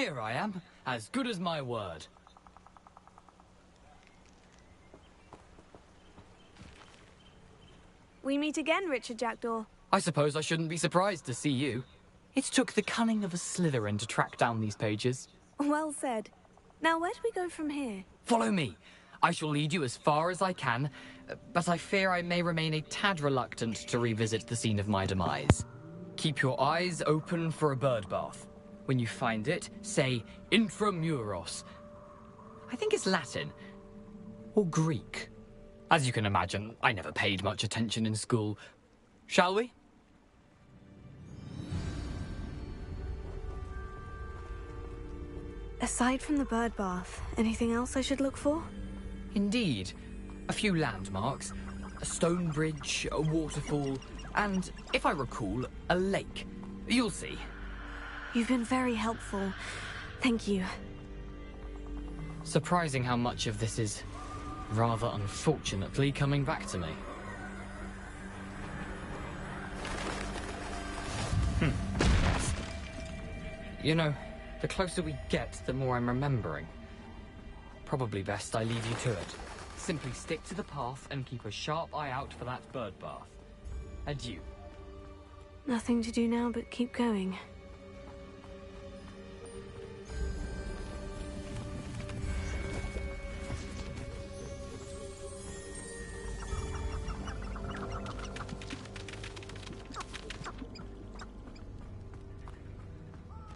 Here I am, as good as my word. We meet again, Richard Jackdaw. I suppose I shouldn't be surprised to see you. It took the cunning of a Slytherin to track down these pages. Well said. Now, where do we go from here? Follow me. I shall lead you as far as I can, but I fear I may remain a tad reluctant to revisit the scene of my demise. Keep your eyes open for a bird bath. When you find it, say intramuros. I think it's Latin. Or Greek. As you can imagine, I never paid much attention in school. Shall we? Aside from the bird bath, anything else I should look for? Indeed. A few landmarks. A stone bridge, a waterfall, and, if I recall, a lake. You'll see. You've been very helpful. Thank you. Surprising how much of this is, rather unfortunately, coming back to me. You know, the closer we get, the more I'm remembering. Probably best I leave you to it. Simply stick to the path and keep a sharp eye out for that bird bath. Adieu. Nothing to do now but keep going.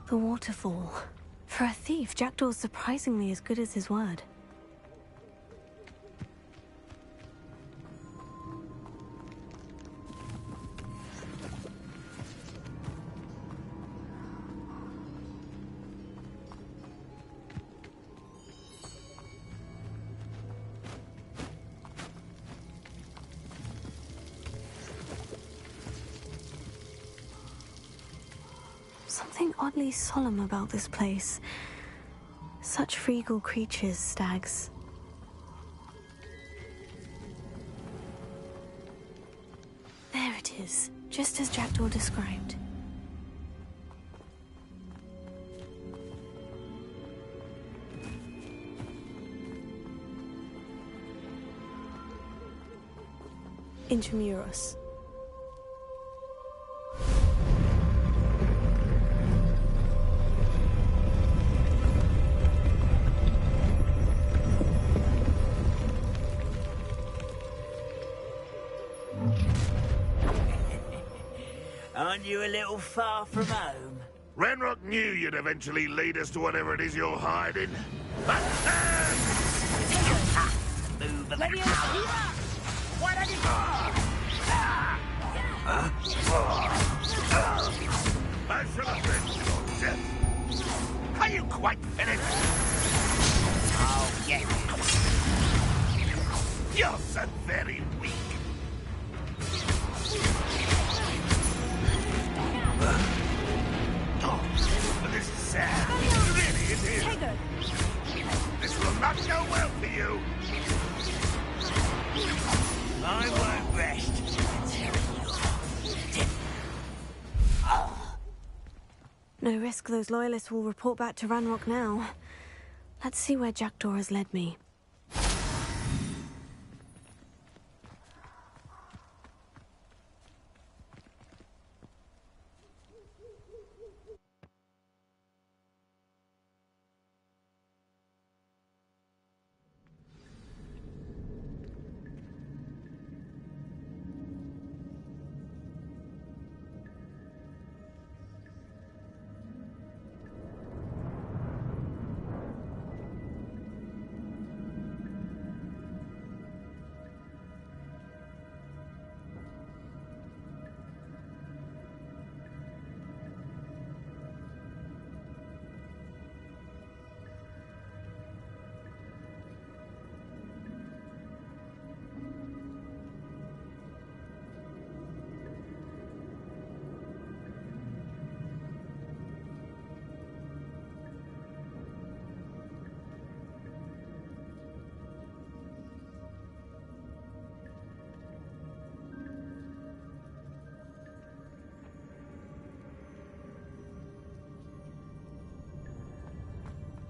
The waterfall. For a thief, Jackdaw's surprisingly as good as his word. Something oddly solemn about this place. Such regal creatures, stags. There it is, just as Jackdaw described. Intramuros. Aren't you a little far from home? Ranrock knew you'd eventually lead us to whatever it is you're hiding. Move a Ready, Why don't you... I shall avenge your death. Are you quite finished? Oh, yes. You're so very weak. Oh, this is sad. Really, it is. This will not go well for you. I won't rest No risk those loyalists will report back to Ranrock now. Let's see where Jackdaw has led me.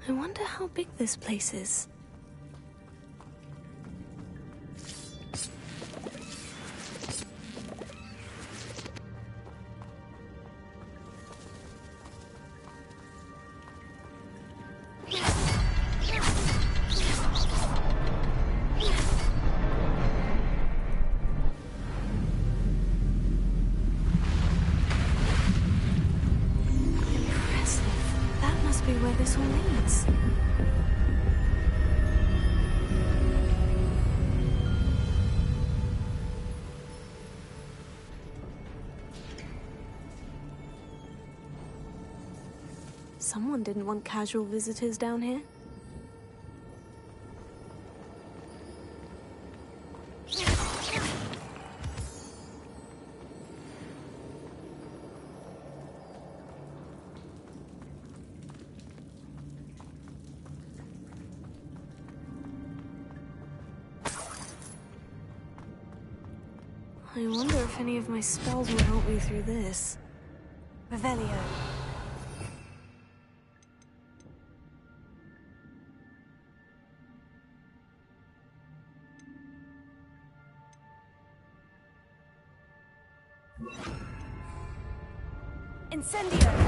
I wonder how big this place is. Someone didn't want casual visitors down here. I wonder if any of my spells will help me through this. Revelio. Incendio!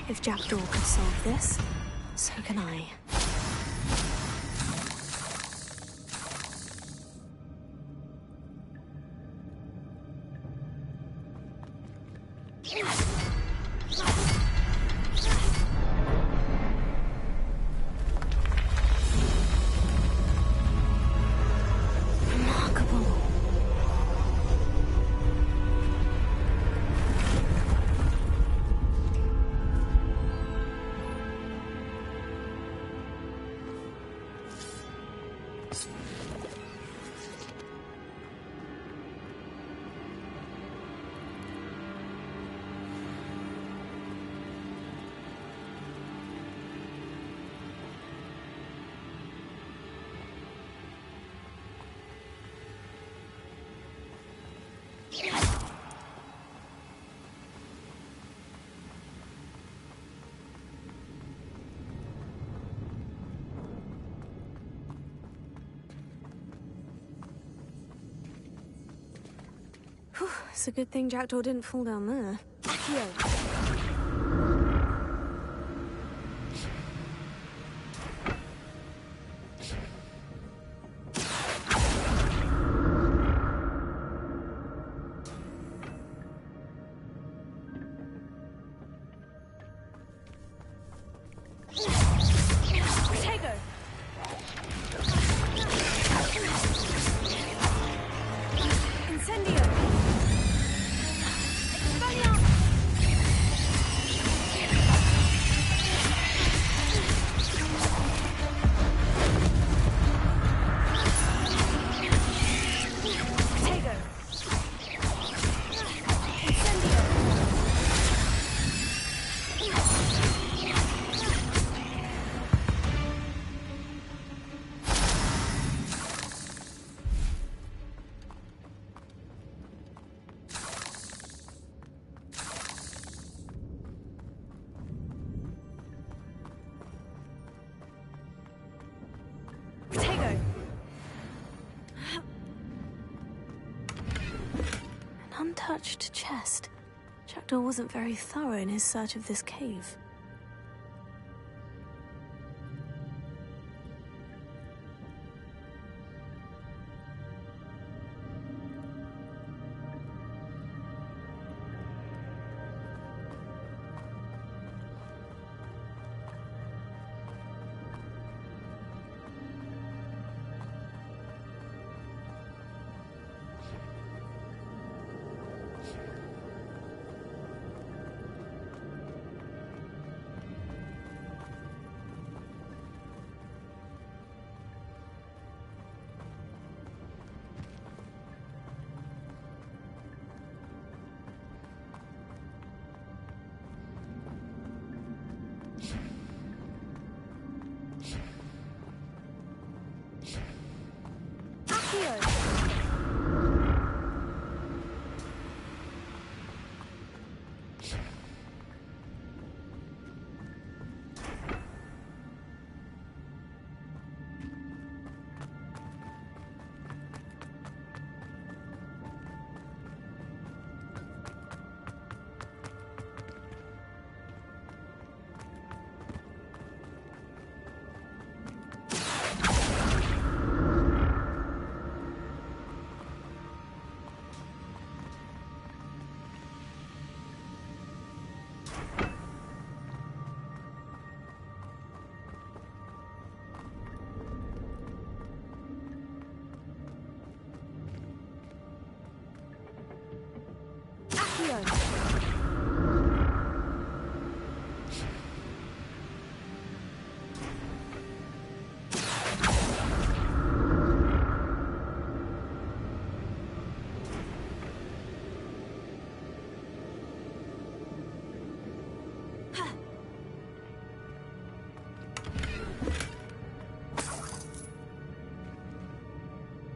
If Jackdaw could solve this, so can I. Whew, it's a good thing Jackdaw didn't fall down there. Accio. Untouched chest. Jackdaw wasn't very thorough in his search of this cave.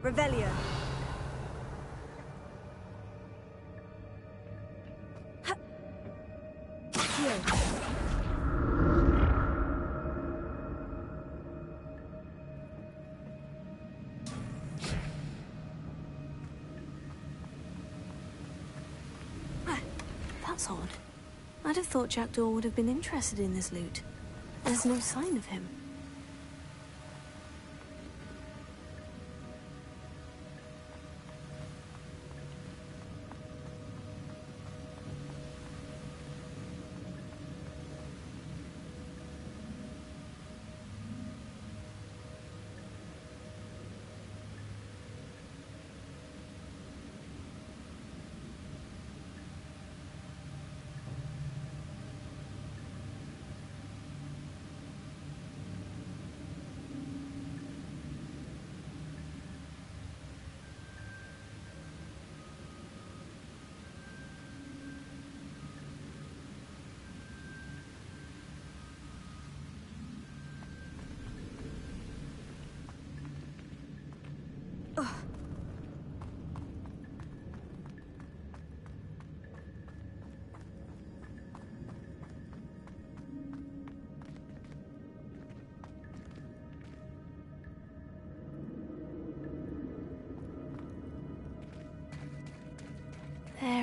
Revelio. That's odd. I'd have thought Jackdaw would have been interested in this loot. There's no sign of him.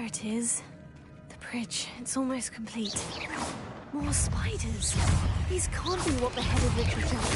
it is. The bridge, it's almost complete. More spiders. These can't be what beheaded Richard Jackson.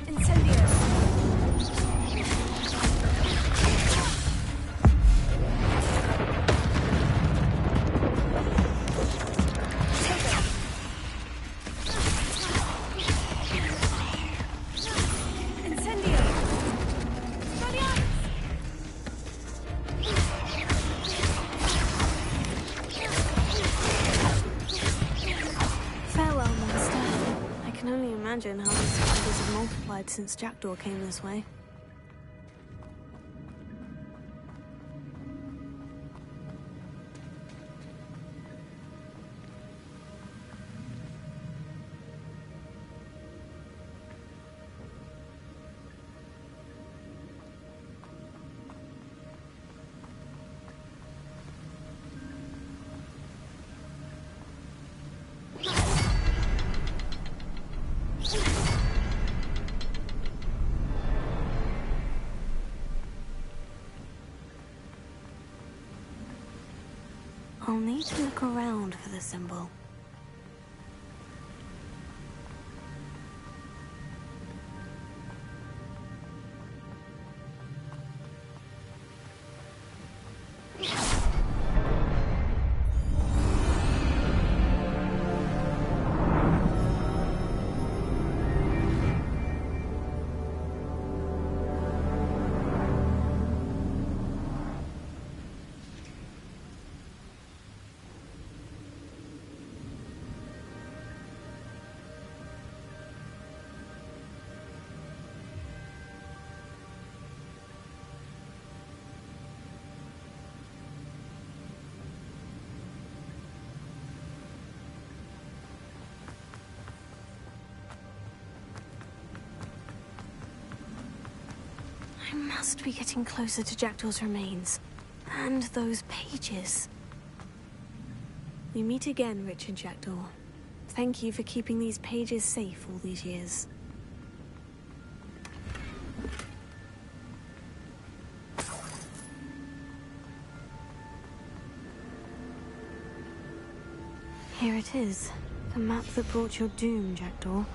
Incendio! Imagine how these spiders have multiplied since Jackdaw came this way. I'll need to look around for the symbol. I must be getting closer to Jackdaw's remains. And those pages. We meet again, Richard Jackdaw. Thank you for keeping these pages safe all these years. Here it is. The map that brought your doom, Jackdaw.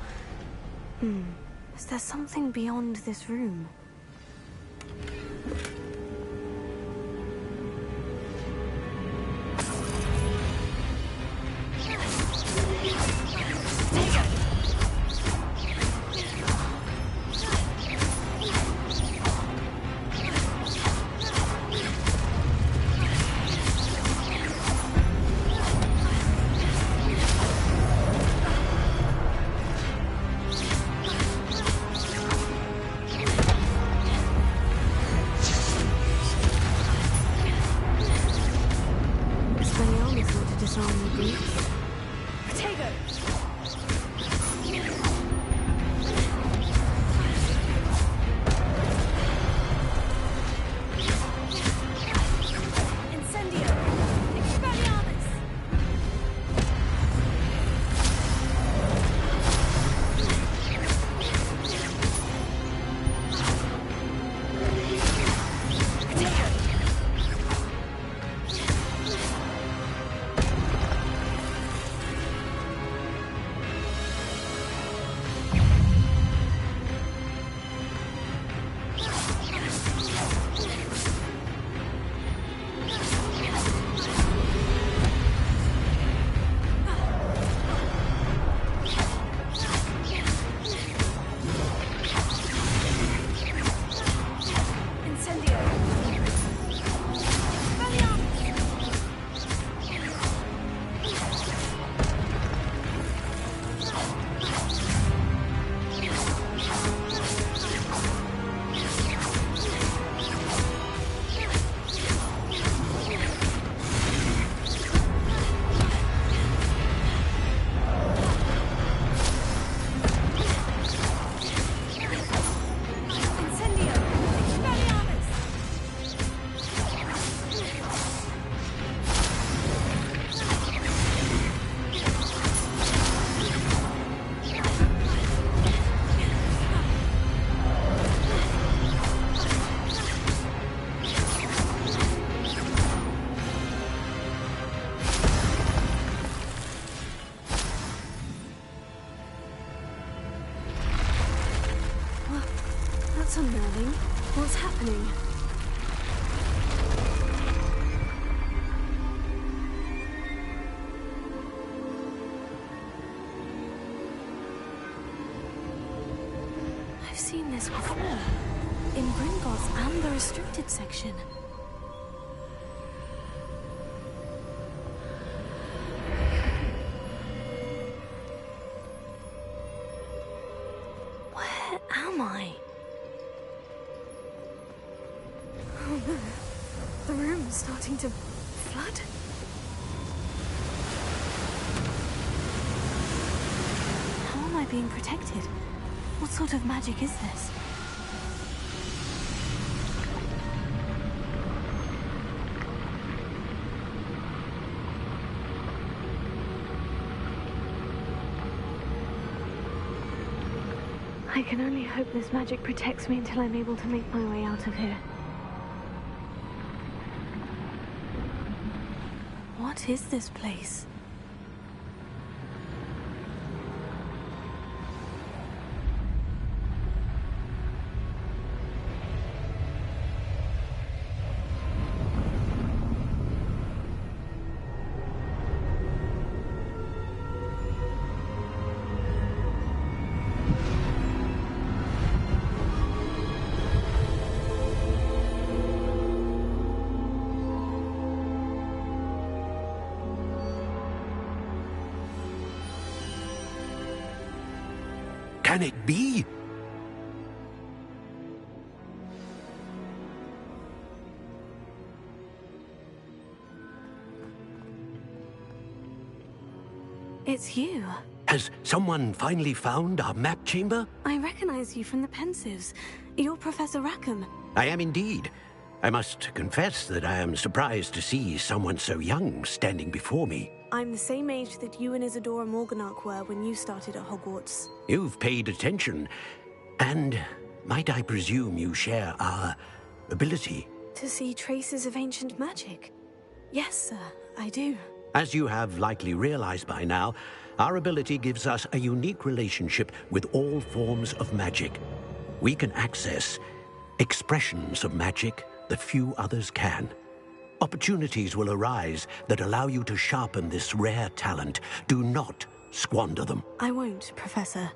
Is there something beyond this room? That's unnerving. What's happening? I've seen this before. In Gringotts and the restricted section. Where am I? Oh no. The room's starting to flood. How am I being protected? What sort of magic is this? I can only hope this magic protects me until I'm able to make my way out of here. What is this place? Can it be? It's you. Has someone finally found our map chamber? I recognize you from the Pensives. You're Professor Rackham. I am indeed. I must confess that I am surprised to see someone so young standing before me. I'm the same age that you and Isadora Morganach were when you started at Hogwarts. You've paid attention. And might I presume you share our ability? To see traces of ancient magic? Yes, sir, I do. As you have likely realized by now, our ability gives us a unique relationship with all forms of magic. We can access expressions of magic that few others can. Opportunities will arise that allow you to sharpen this rare talent. Do not squander them. I won't, Professor.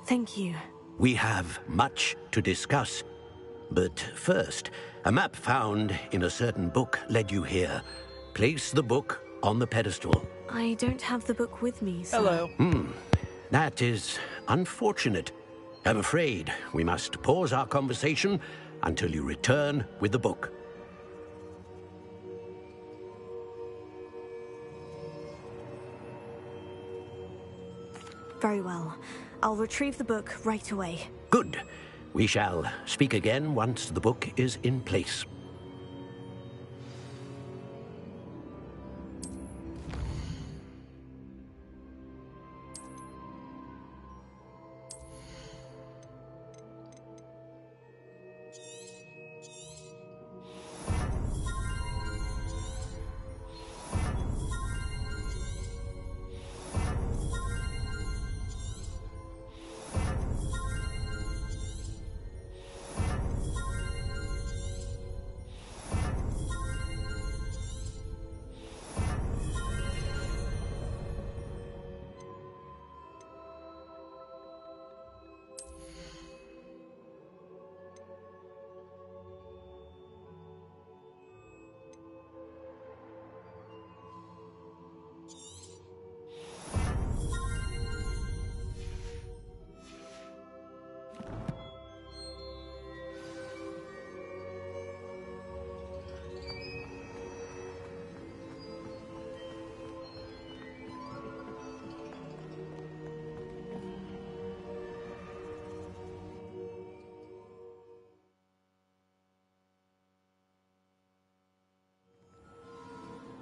Thank you. We have much to discuss. But first, a map found in a certain book led you here. Place the book on the pedestal. I don't have the book with me, sir. Hello. That is unfortunate. I'm afraid we must pause our conversation until you return with the book. Very well. I'll retrieve the book right away. Good. We shall speak again once the book is in place.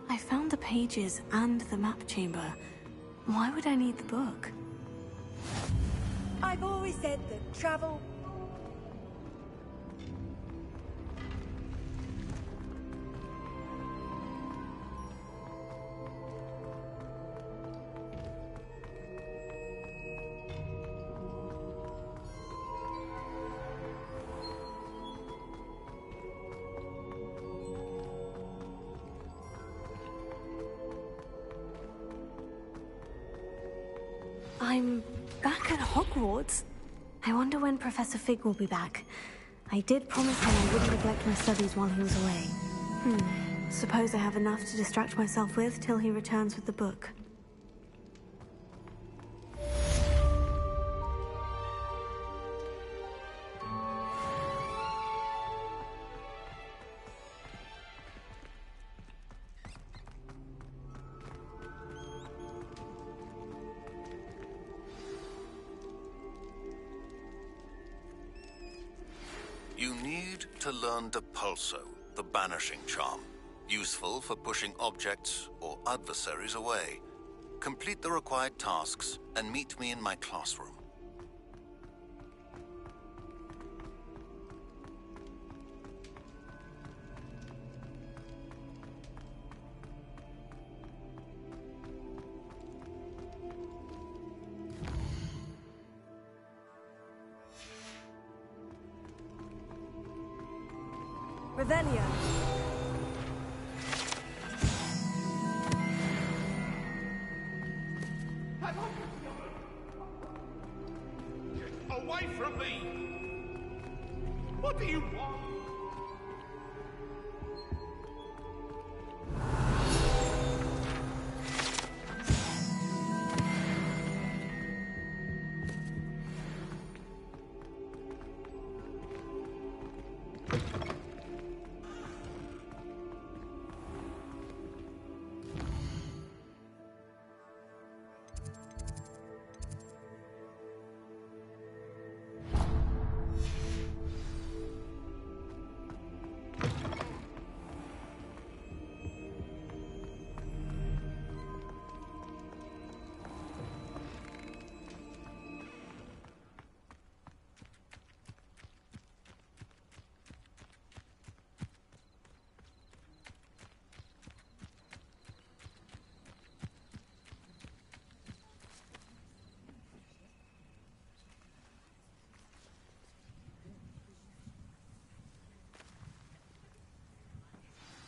I found the pages and the map chamber. Why would I need the book? I've always said that travel... Hogwarts? I wonder when Professor Fig will be back. I did promise him I wouldn't neglect my studies while he was away. Suppose I have enough to distract myself with till he returns with the book. You need to learn Depulso, the banishing charm. Useful for pushing objects or adversaries away. Complete the required tasks and meet me in my classroom. Revelio. Get away from me! What do you want?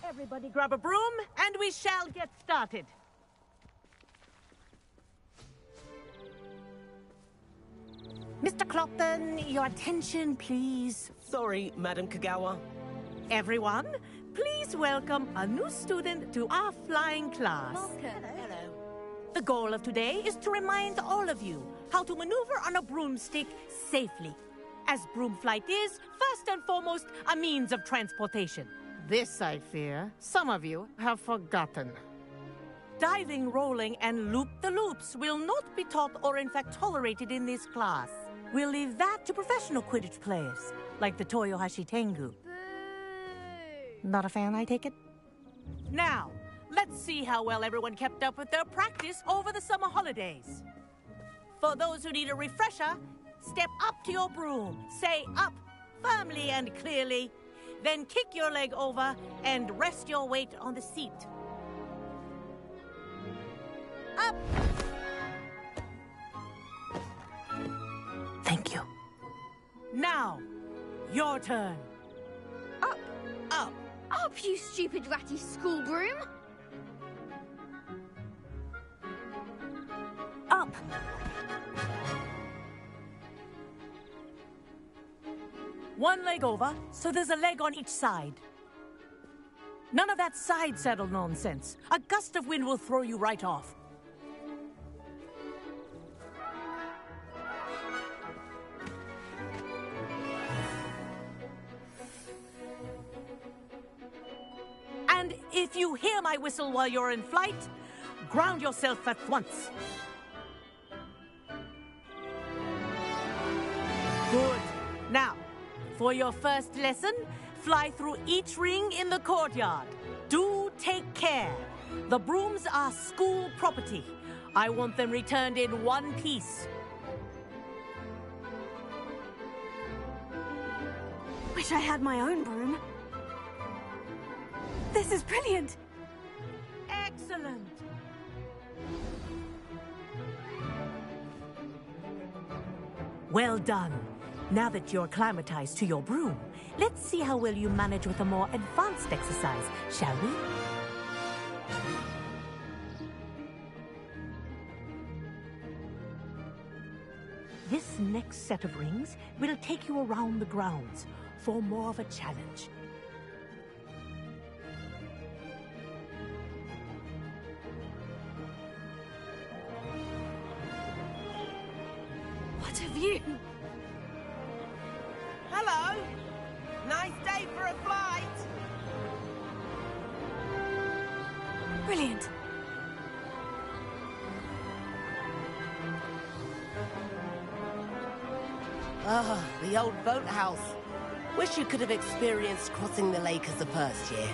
Everybody grab a broom, and we shall get started. Mr. Clopton, your attention, please. Sorry, Madam Kagawa. Everyone, please welcome a new student to our flying class. Hello. The goal of today is to remind all of you how to maneuver on a broomstick safely, as broom flight is, first and foremost, a means of transportation. This, I fear, some of you have forgotten. Diving, rolling, and loop-the-loops will not be taught or in fact tolerated in this class. We'll leave that to professional Quidditch players, like the Toyohashi Tengu. Not a fan, I take it? Now, let's see how well everyone kept up with their practice over the summer holidays. For those who need a refresher, step up to your broom, say up firmly and clearly, then kick your leg over and rest your weight on the seat. Up! Thank you. Now, your turn. Up! Up! Up, you stupid ratty school broom! Up! One leg over, so there's a leg on each side. None of that side saddle nonsense. A gust of wind will throw you right off. And if you hear my whistle while you're in flight, ground yourself at once. Good. Now, for your first lesson, fly through each ring in the courtyard. Do take care. The brooms are school property. I want them returned in one piece. Wish I had my own broom. This is brilliant. Excellent. Well done. Now that you're acclimatized to your broom, let's see how well you manage with a more advanced exercise, shall we? This next set of rings will take you around the grounds for more of a challenge. What a view! Hello! Nice day for a flight! Brilliant. Ah, the old boathouse. Wish you could have experienced crossing the lake as the first year.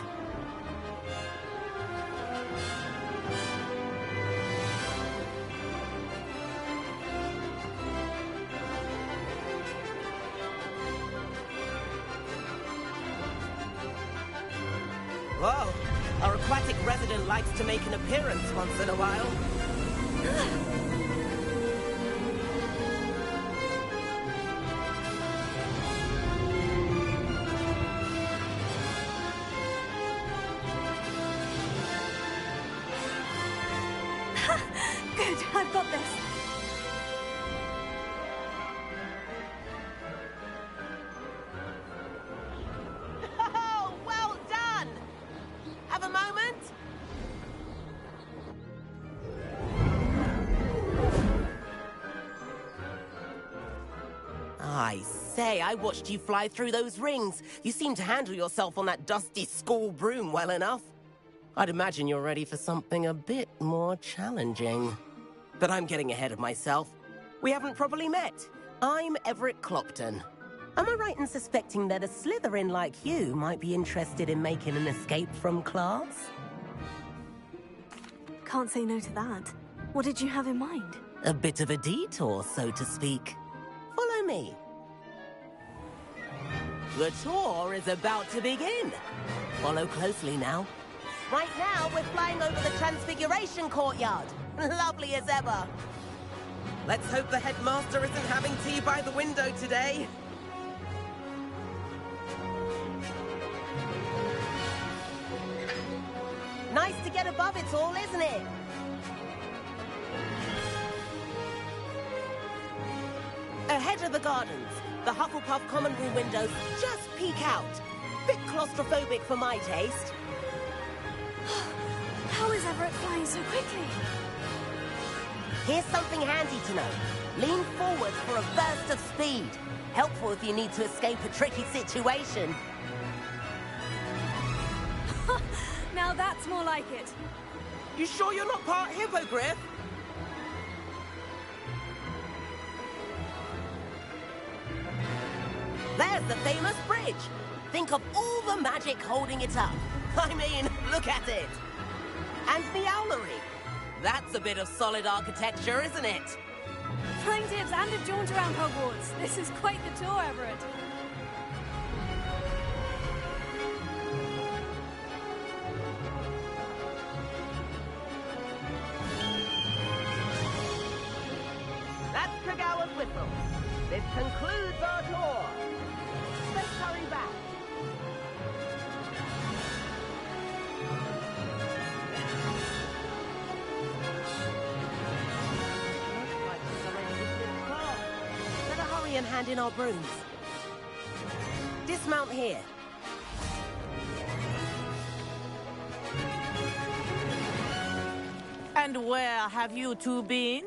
Whoa, our aquatic resident likes to make an appearance once in a while. Good, I've got this. Oh, well done! Have a moment? I say, I watched you fly through those rings. You seem to handle yourself on that dusty school broom well enough. I'd imagine you're ready for something a bit more challenging. But I'm getting ahead of myself. We haven't properly met. I'm Everett Clopton. Am I right in suspecting that a Slytherin like you might be interested in making an escape from class? Can't say no to that. What did you have in mind? A bit of a detour, so to speak. Follow me. The tour is about to begin. Follow closely now. Right now, we're flying over the Transfiguration Courtyard. Lovely as ever. Let's hope the headmaster isn't having tea by the window today. Nice to get above it all, isn't it? Ahead of the gardens, the Hufflepuff common room windows just peek out. Bit claustrophobic for my taste. How is Everett flying so quickly? Here's something handy to know. Lean forward for a burst of speed. Helpful if you need to escape a tricky situation. Now that's more like it. You sure you're not part hippogriff? There's the famous bridge. Think of all the magic holding it up. I mean, look at it. And the owlery. That's a bit of solid architecture, isn't it? Flying tips and a jaunt around Hogwarts. This is quite the tour, Everett. That's Kagawa's whistle. This concludes our tour. Let's hurry back. Better hurry and hand in our brooms. Dismount here. And where have you two been?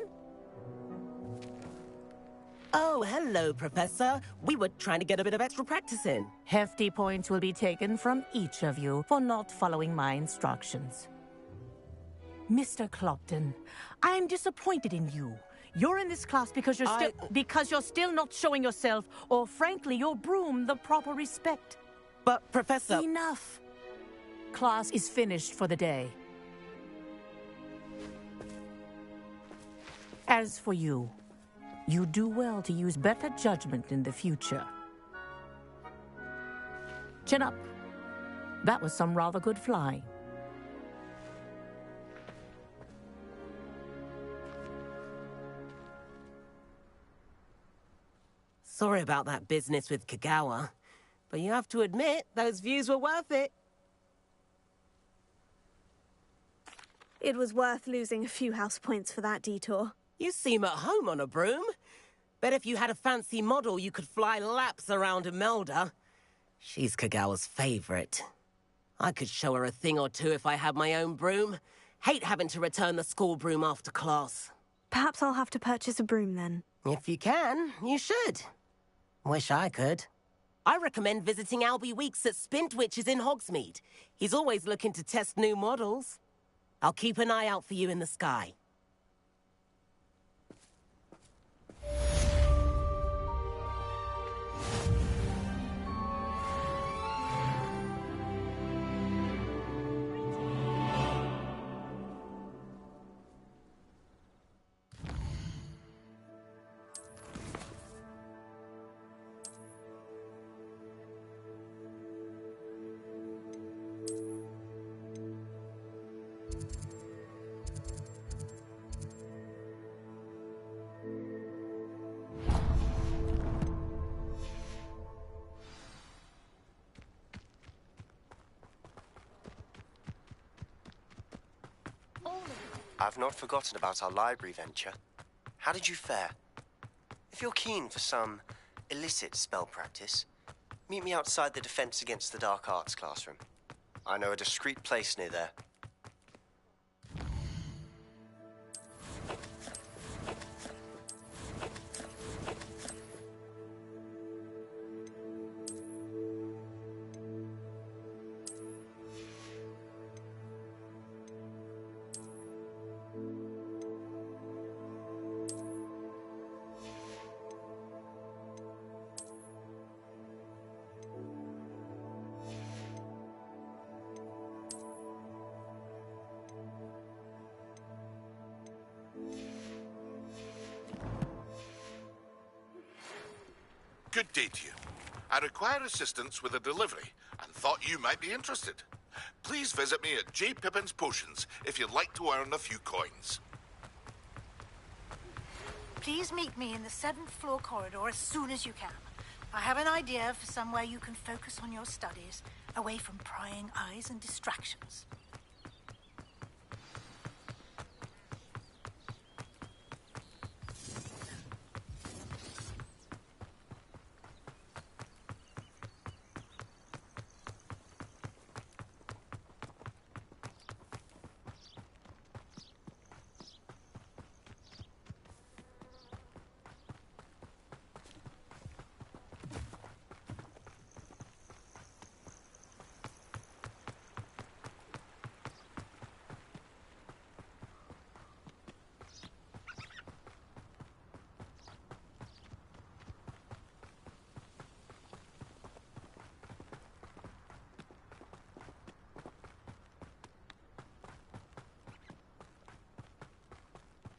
Oh, hello, Professor. We were trying to get a bit of extra practice in. Hefty points will be taken from each of you for not following my instructions. Mr. Clopton, I'm disappointed in you. You're in this class because you're still not showing yourself, or frankly, your broom, the proper respect. But, Professor... Enough. Class is finished for the day. As for you, you do well to use better judgment in the future. Chin up. That was some rather good flying. Sorry about that business with Kagawa, but you have to admit, those views were worth it. It was worth losing a few house points for that detour. You seem at home on a broom. Bet if you had a fancy model, you could fly laps around Imelda. She's Kagawa's favorite. I could show her a thing or two if I had my own broom. Hate having to return the school broom after class. Perhaps I'll have to purchase a broom then. If you can, you should. Wish I could. I recommend visiting Albie Weeks at Spintwitches in Hogsmeade. He's always looking to test new models. I'll keep an eye out for you in the sky. I've not forgotten about our library venture. How did you fare? If you're keen for some illicit spell practice, meet me outside the Defense Against the Dark Arts classroom. I know a discreet place near there. Good day to you. I require assistance with a delivery and thought you might be interested. Please visit me at J. Pippin's Potions if you'd like to earn a few coins. Please meet me in the 7th floor corridor as soon as you can. I have an idea for somewhere you can focus on your studies, away from prying eyes and distractions.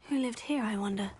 Who lived here, I wonder?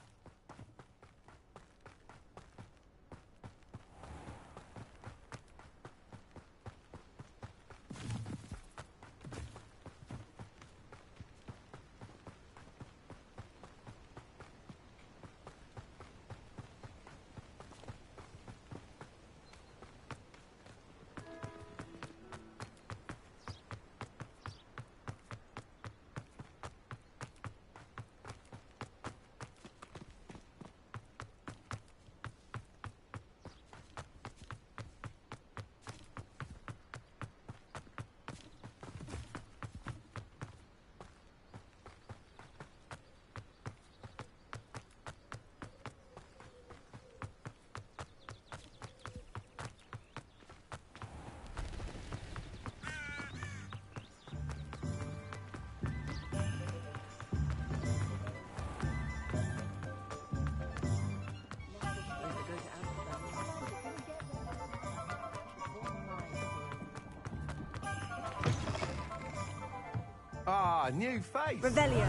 Ah, new face. Revelio.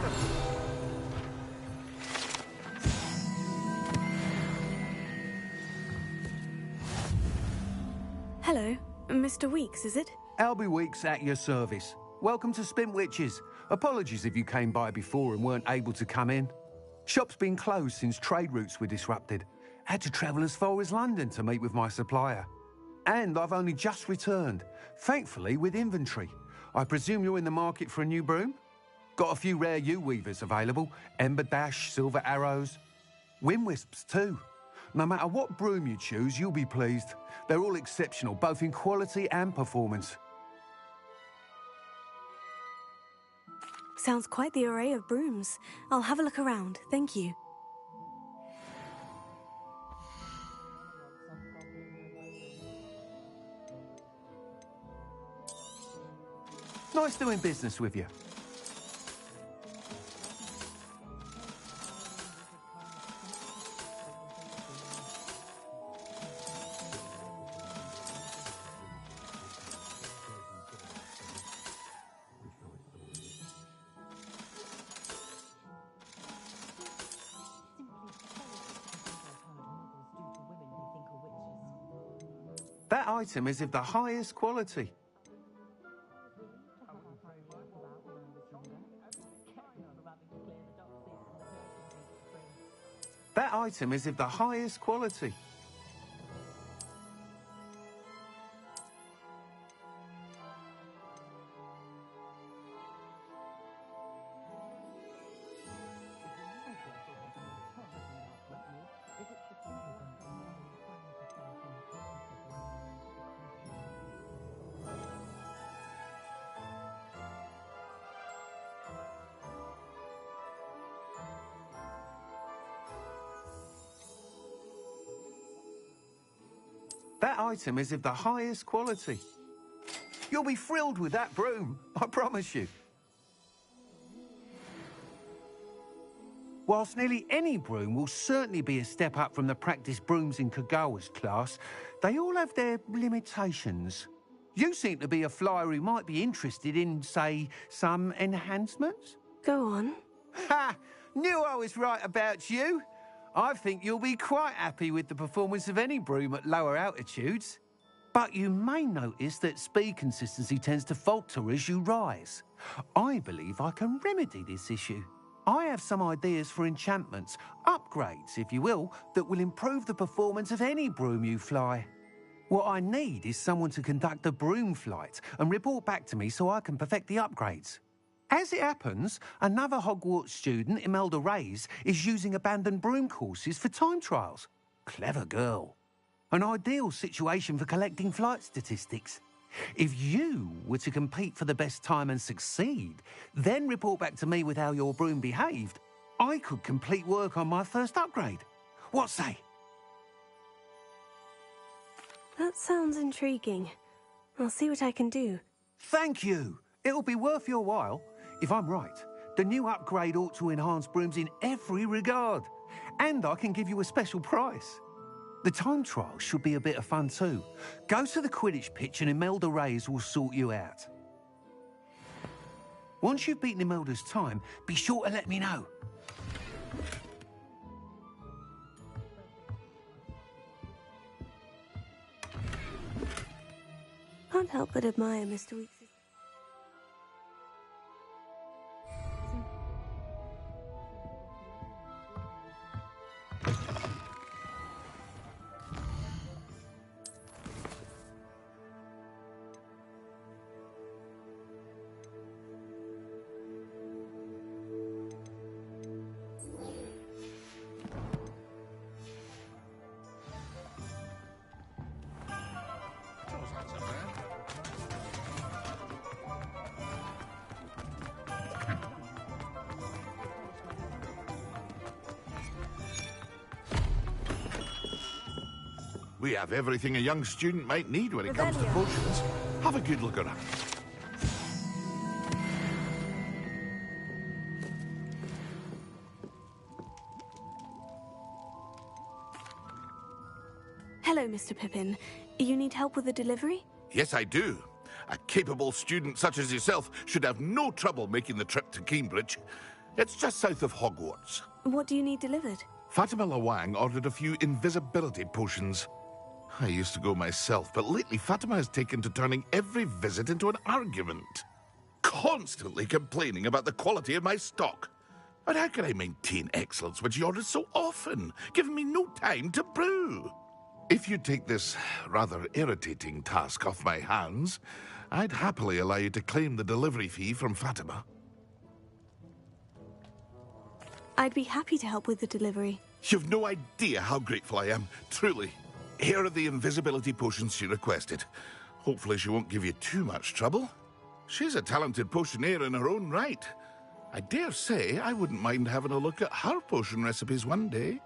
Hello, Mr. Weeks, is it? Albie Weeks at your service. Welcome to Spintwitches. Apologies if you came by before and weren't able to come in. Shop's been closed since trade routes were disrupted. Had to travel as far as London to meet with my supplier. And I've only just returned, thankfully with inventory. I presume you're in the market for a new broom? Got a few rare yew weavers available, Ember Dash, Silver Arrows, Wind Wisps too. No matter what broom you choose, you'll be pleased. They're all exceptional, both in quality and performance. Sounds quite the array of brooms. I'll have a look around, thank you. Nice doing business with you. That item is of the highest quality. That item is of the highest quality. That item is of the highest quality. You'll be thrilled with that broom, I promise you. Whilst nearly any broom will certainly be a step up from the practice brooms in Kagawa's class, they all have their limitations. You seem to be a flyer who might be interested in, say, some enhancements? Go on. Ha! Knew I was right about you. I think you'll be quite happy with the performance of any broom at lower altitudes. But you may notice that speed consistency tends to falter as you rise. I believe I can remedy this issue. I have some ideas for enchantments, upgrades, if you will, that will improve the performance of any broom you fly. What I need is someone to conduct a broom flight and report back to me so I can perfect the upgrades. As it happens, another Hogwarts student, Imelda Reyes, is using abandoned broom courses for time trials. Clever girl. An ideal situation for collecting flight statistics. If you were to compete for the best time and succeed, then report back to me with how your broom behaved, I could complete work on my first upgrade. What say? That sounds intriguing. I'll see what I can do. Thank you. It'll be worth your while. If I'm right, the new upgrade ought to enhance brooms in every regard. And I can give you a special price. The time trial should be a bit of fun too. Go to the Quidditch pitch and Imelda Reyes will sort you out. Once you've beaten Imelda's time, be sure to let me know. Can't help but admire Mr. Weeks'. We have everything a young student might need when it comes to potions. Have a good look around. Hello, Mr. Pippin. You need help with the delivery? Yes, I do. A capable student such as yourself should have no trouble making the trip to Cambridge. It's just south of Hogwarts. What do you need delivered? Fatima Lawang ordered a few invisibility potions. I used to go myself, but lately Fatima has taken to turning every visit into an argument. Constantly complaining about the quality of my stock. But how can I maintain excellence when she orders so often, giving me no time to brew? If you take this rather irritating task off my hands, I'd happily allow you to claim the delivery fee from Fatima. I'd be happy to help with the delivery. You've no idea how grateful I am, truly. Here are the invisibility potions she requested. Hopefully she won't give you too much trouble. She's a talented potioneer in her own right. I dare say I wouldn't mind having a look at her potion recipes one day.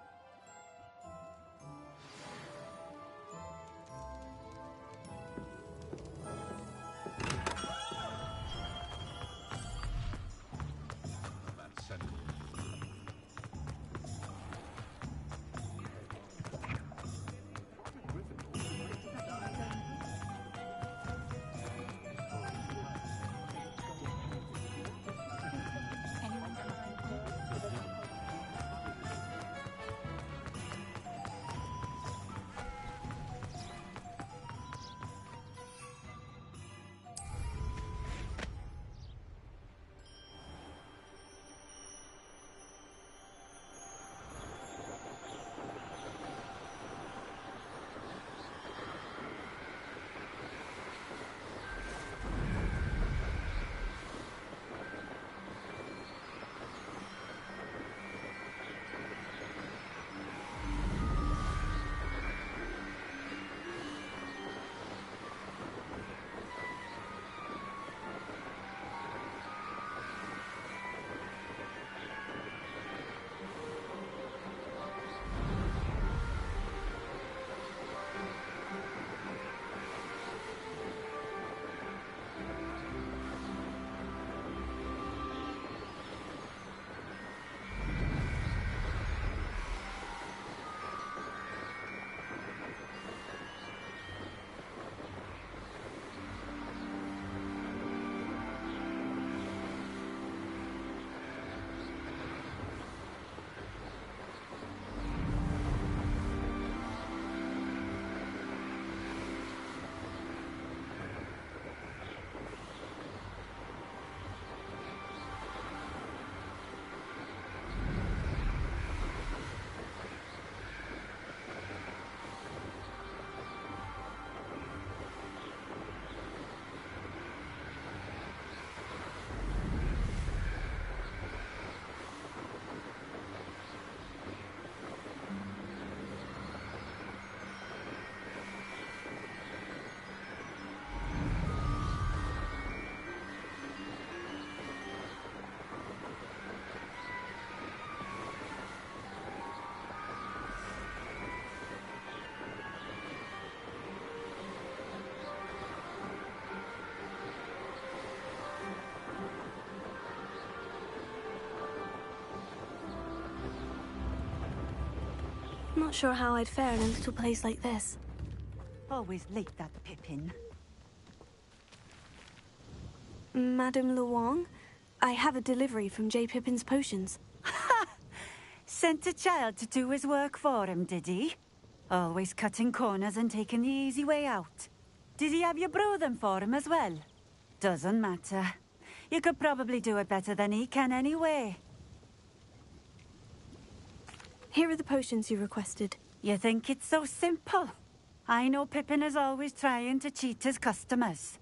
Not sure how I'd fare in a little place like this. Always late, that Pippin. Madame Luong, I have a delivery from J. Pippin's potions. Ha! Sent a child to do his work for him, did he? Always cutting corners and taking the easy way out. Did he have you brew them for him as well? Doesn't matter. You could probably do it better than he can anyway. Here are the potions you requested. You think it's so simple? I know Pippin is always trying to cheat his customers.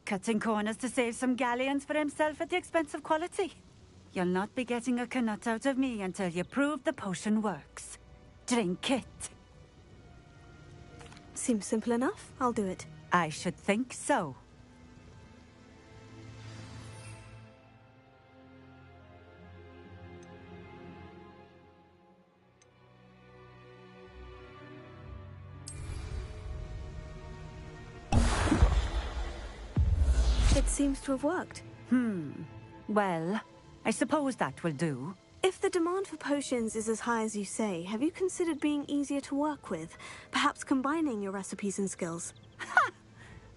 Cutting corners to save some galleons for himself at the expense of quality. You'll not be getting a canut out of me until you prove the potion works. Drink it. Seems simple enough. I'll do it. I should think so. It seems to have worked. Well, I suppose that will do. If the demand for potions is as high as you say, have you considered being easier to work with? Perhaps combining your recipes and skills? Ha!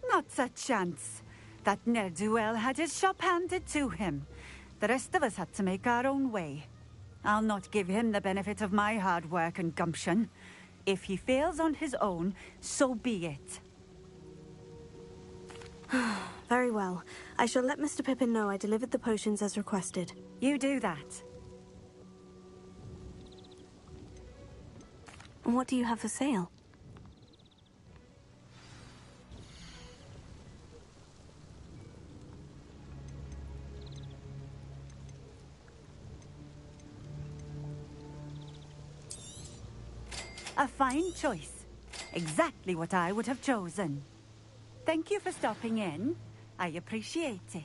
Not a chance. That ne'er-do-well had his shop handed to him. The rest of us had to make our own way. I'll not give him the benefit of my hard work and gumption. If he fails on his own, so be it. Very well. I shall let Mr. Pippin know I delivered the potions as requested. You do that. And what do you have for sale? A fine choice. Exactly what I would have chosen. Thank you for stopping in. I appreciate it.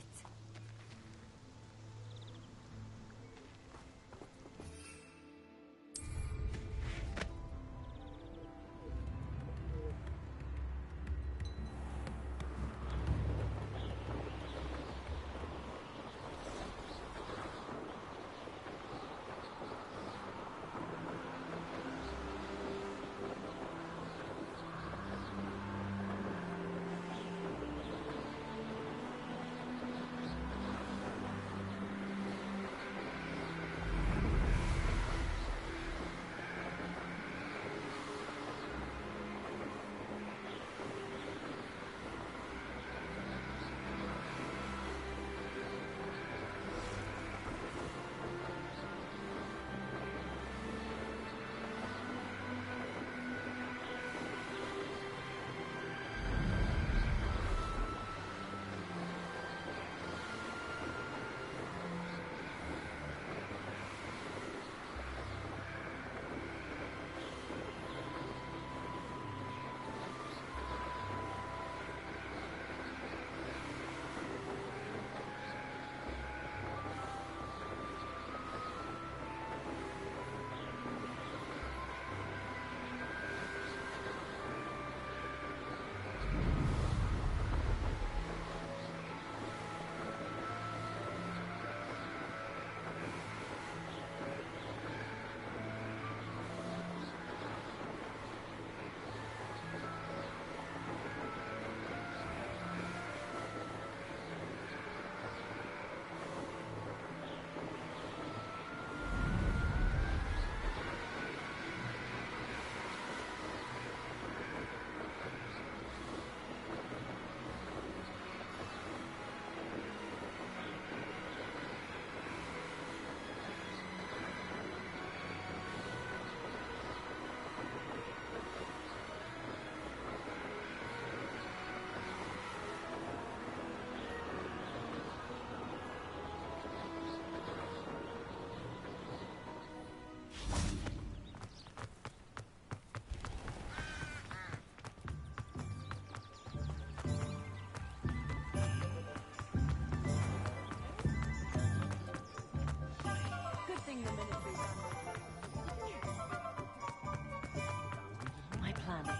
My plan is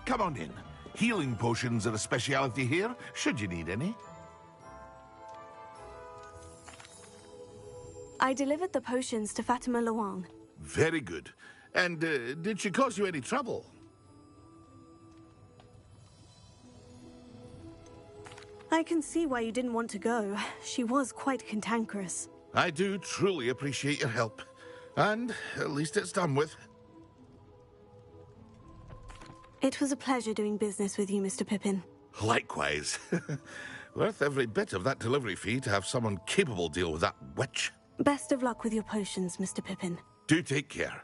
Come on in. Healing potions are a speciality here, should you need any. I delivered the potions to Fatima Luang. Very good. And did she cause you any trouble? I can see why you didn't want to go. She was quite cantankerous. I do truly appreciate your help. And at least it's done with. It was a pleasure doing business with you, Mr. Pippin. Likewise. Worth every bit of that delivery fee to have someone capable deal with that witch. Best of luck with your potions, Mr. Pippin. Do take care.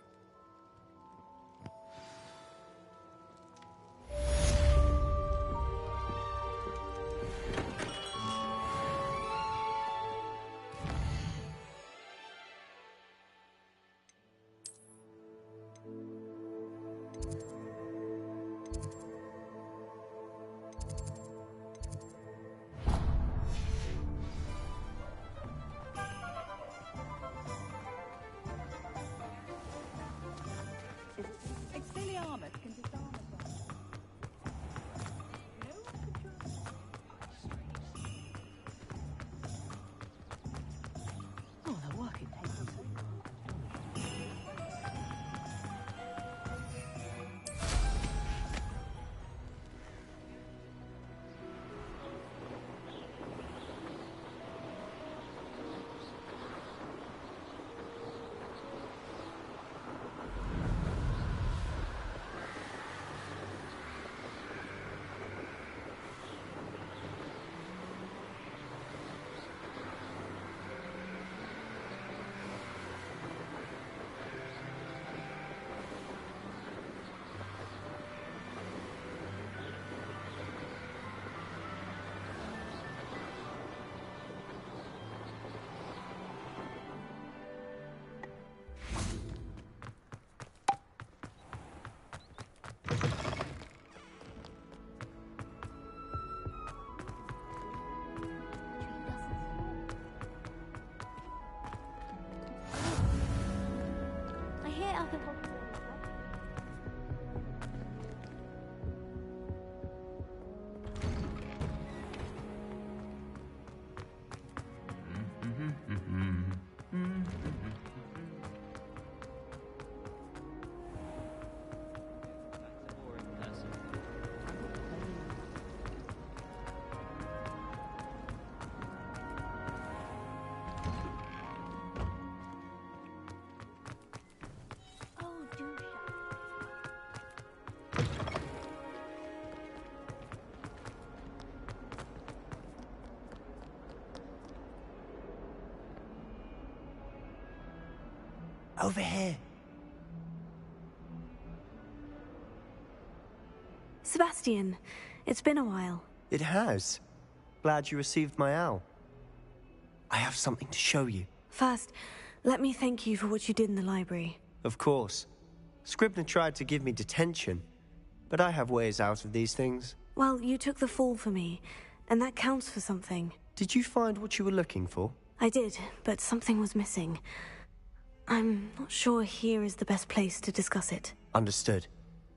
Over here. Sebastian, it's been a while. It has. Glad you received my owl. I have something to show you. First, let me thank you for what you did in the library. Of course. Scribner tried to give me detention, but I have ways out of these things. Well, you took the fall for me, and that counts for something. Did you find what you were looking for? I did, but something was missing. I'm not sure here is the best place to discuss it. Understood.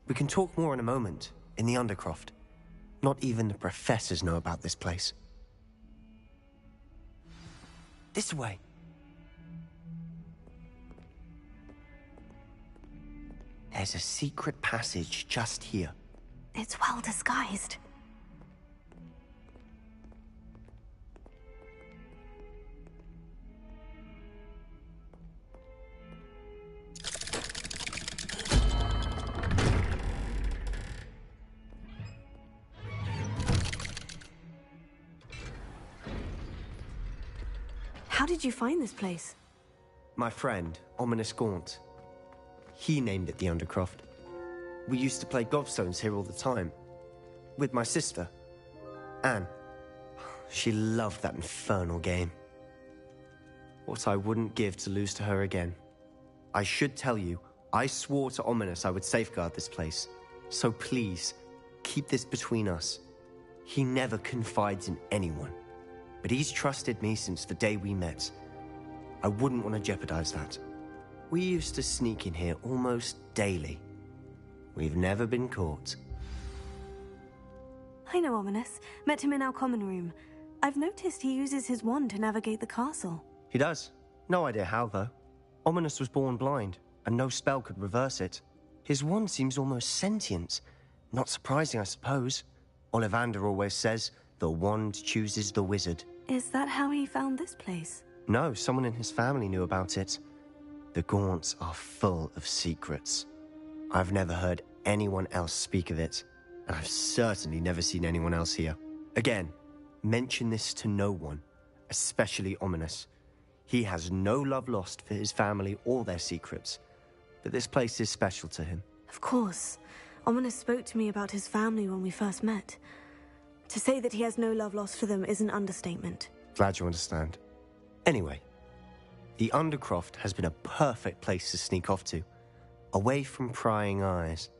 We can talk more in a moment, in the Undercroft. Not even the professors know about this place. This way. There's a secret passage just here. It's well disguised. How did you find this place? My friend, Ominous Gaunt. He named it the Undercroft. We used to play gobstones here all the time. With my sister, Anne. She loved that infernal game. What I wouldn't give to lose to her again. I should tell you, I swore to Ominous I would safeguard this place. So please, keep this between us. He never confides in anyone. But he's trusted me since the day we met. I wouldn't want to jeopardize that. We used to sneak in here almost daily. We've never been caught. I know Ominous. Met him in our common room. I've noticed he uses his wand to navigate the castle. He does. No idea how, though. Ominous was born blind, and no spell could reverse it. His wand seems almost sentient. Not surprising, I suppose. Ollivander always says, the wand chooses the wizard. Is that how he found this place? No, someone in his family knew about it. The Gaunts are full of secrets. I've never heard anyone else speak of it, and I've certainly never seen anyone else here. Again, mention this to no one, especially Ominous. He has no love lost for his family or their secrets, but this place is special to him. Of course. Ominous spoke to me about his family when we first met. To say that he has no love lost for them is an understatement. Glad you understand. Anyway, the Undercroft has been a perfect place to sneak off to, away from prying eyes,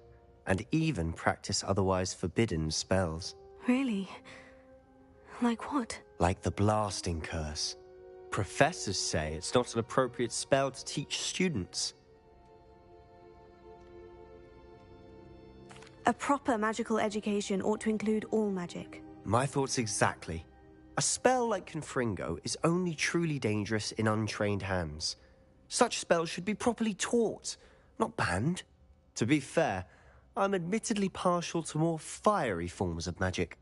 and even practice otherwise forbidden spells. Really? Like what? Like the blasting curse. Professors say it's not an appropriate spell to teach students. A proper magical education ought to include all magic. My thoughts exactly. A spell like Confringo is only truly dangerous in untrained hands. Such spells should be properly taught, not banned. To be fair, I'm admittedly partial to more fiery forms of magic.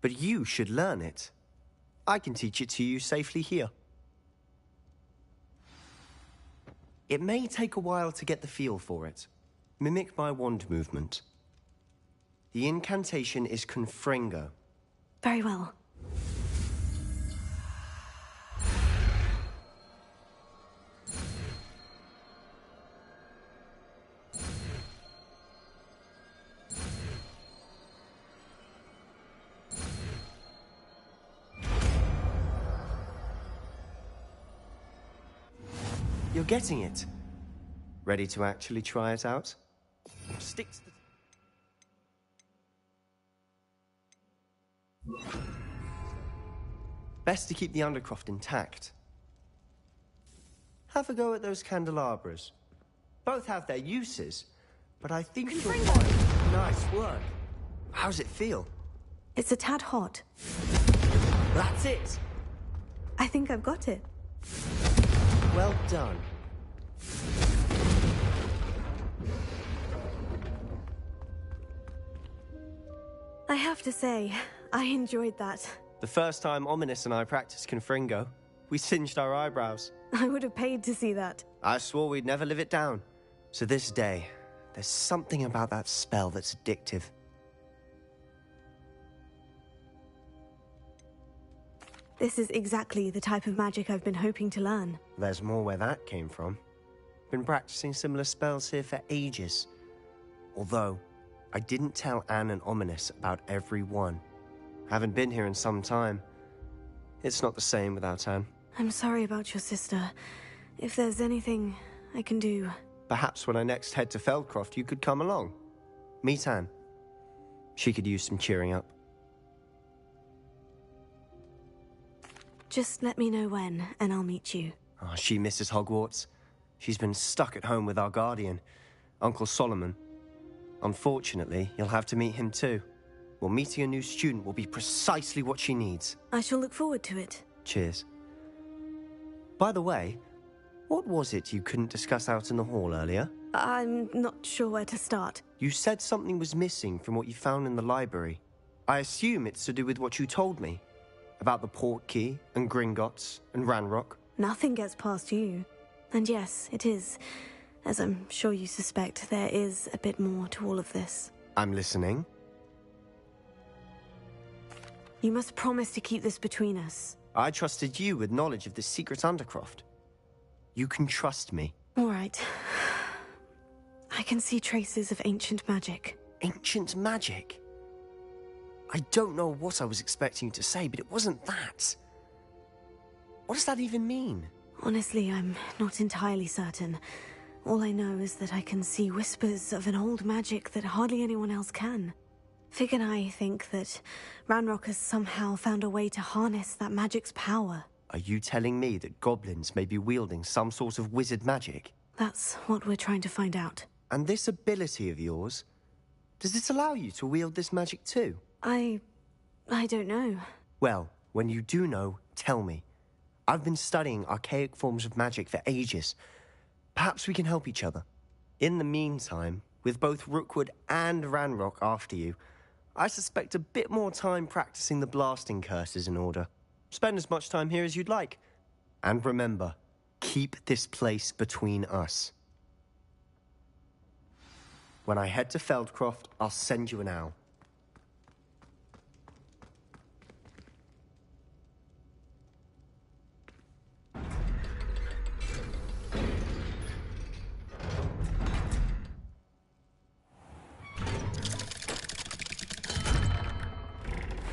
But you should learn it. I can teach it to you safely here. It may take a while to get the feel for it. Mimic my wand movement. The incantation is Confringo. Very well. You're getting it. Ready to actually try it out? Stick to the... Best to keep the Undercroft intact. Have a go at those candelabras. Both have their uses, but I think you'll find... Nice work. How's it feel? It's a tad hot. That's it. I think I've got it. Well done. I have to say, I enjoyed that. The first time Ominous and I practiced Confringo, we singed our eyebrows. I would have paid to see that. I swore we'd never live it down. So this day, there's something about that spell that's addictive. This is exactly the type of magic I've been hoping to learn. There's more where that came from. Been practicing similar spells here for ages. Although, I didn't tell Anne and Ominous about every one. Haven't been here in some time. It's not the same without Anne. I'm sorry about your sister. If there's anything I can do... Perhaps when I next head to Feldcroft, you could come along. Meet Anne. She could use some cheering up. Just let me know when, and I'll meet you. Oh, she misses Hogwarts. She's been stuck at home with our guardian, Uncle Solomon. Unfortunately, you'll have to meet him too. Well, meeting a new student will be precisely what she needs. I shall look forward to it. Cheers. By the way, what was it you couldn't discuss out in the hall earlier? I'm not sure where to start. You said something was missing from what you found in the library. I assume it's to do with what you told me. About the port key, and Gringotts, and Ranrock. Nothing gets past you. And yes, it is. As I'm sure you suspect, there is a bit more to all of this. I'm listening. You must promise to keep this between us. I trusted you with knowledge of this secret Undercroft. You can trust me. All right. I can see traces of ancient magic. Ancient magic? I don't know what I was expecting you to say, but it wasn't that. What does that even mean? Honestly, I'm not entirely certain. All I know is that I can see whispers of an old magic that hardly anyone else can. Fig and I think that Ranrock has somehow found a way to harness that magic's power. Are you telling me that goblins may be wielding some sort of wizard magic? That's what we're trying to find out. And this ability of yours, does it allow you to wield this magic too? I don't know. Well, when you do know, tell me. I've been studying archaic forms of magic for ages. Perhaps we can help each other. In the meantime, with both Rookwood and Ranrock after you, I suspect a bit more time practicing the blasting curse is in order. Spend as much time here as you'd like. And remember, keep this place between us. When I head to Feldcroft, I'll send you an owl.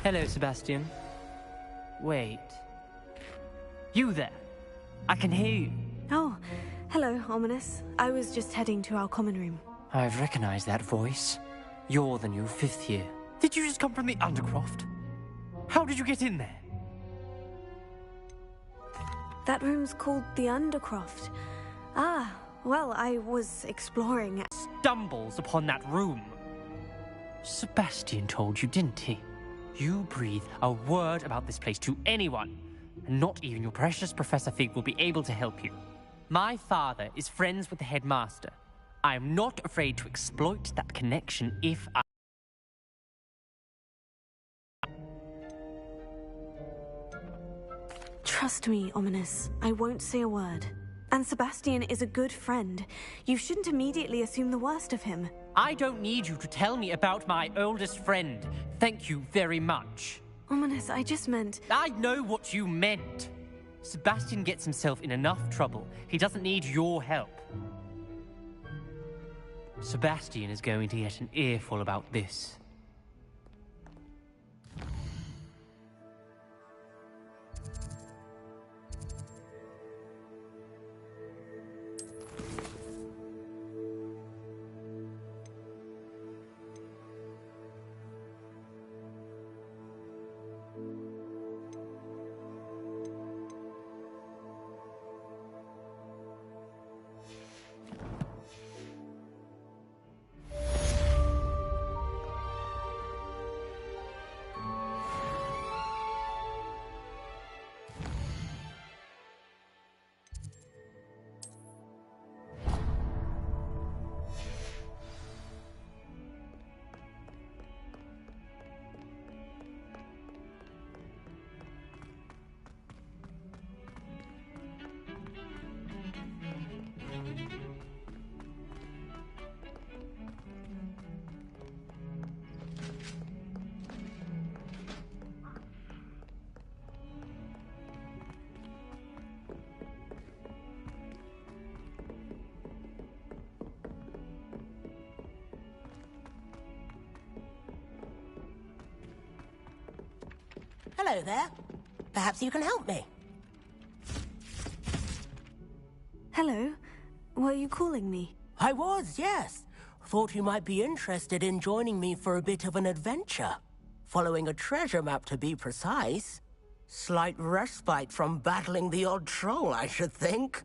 Hello, Sebastian. Wait. You there? I can hear you. Oh, hello, Ominous. I was just heading to our common room. I've recognized that voice. You're the new 5th year. Did you just come from the Undercroft? How did you get in there? That room's called the Undercroft. Ah, well, I was exploring. Stumbles upon that room. Sebastian told you, didn't he? You breathe a word about this place to anyone, and not even your precious Professor Fig will be able to help you. My father is friends with the headmaster. I am not afraid to exploit that connection if I... Trust me, Ominous. I won't say a word. And Sebastian is a good friend. You shouldn't immediately assume the worst of him. I don't need you to tell me about my oldest friend. Thank you very much. Ominous, I just meant... I know what you meant. Sebastian gets himself in enough trouble. He doesn't need your help. Sebastian is going to get an earful about this. Hello there. Perhaps you can help me. Hello. Were you calling me? I was, yes. Thought you might be interested in joining me for a bit of an adventure. Following a treasure map, to be precise. Slight respite from battling the odd troll, I should think.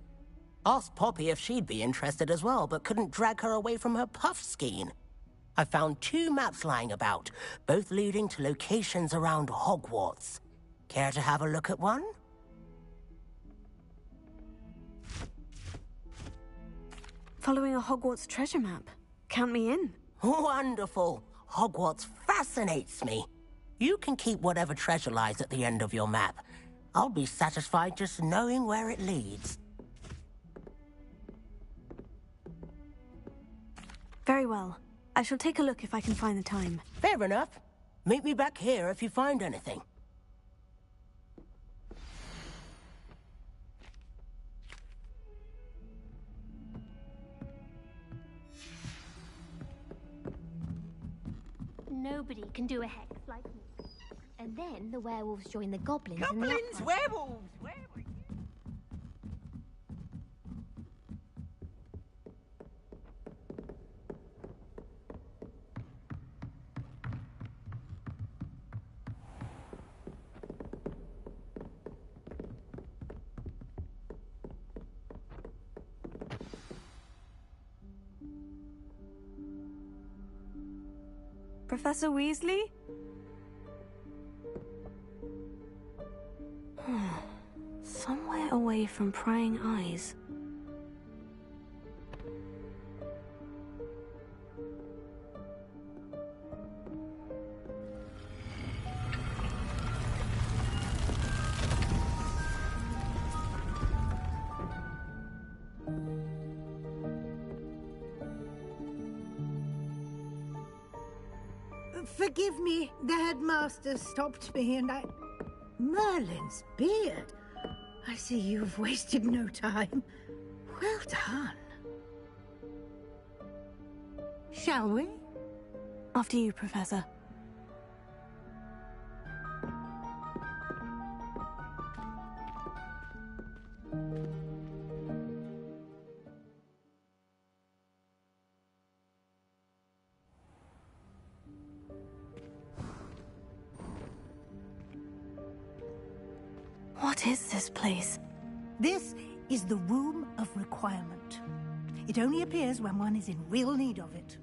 Asked Poppy if she'd be interested as well, but couldn't drag her away from her puffskein. I found 2 maps lying about, both leading to locations around Hogwarts. Care to have a look at one? Following a Hogwarts treasure map. Count me in. Wonderful. Hogwarts fascinates me. You can keep whatever treasure lies at the end of your map. I'll be satisfied just knowing where it leads. Very well. I shall take a look if I can find the time. Fair enough. Meet me back here if you find anything. Nobody can do a hex like me. And then the werewolves join the goblins. Goblins, werewolves, Professor Weasley? Somewhere away from prying eyes. Forgive me, the headmaster stopped me and I... Merlin's beard. I see you've wasted no time. Well done. Shall we? After you, Professor. What is this place? This is the Room of Requirement. It only appears when one is in real need of it.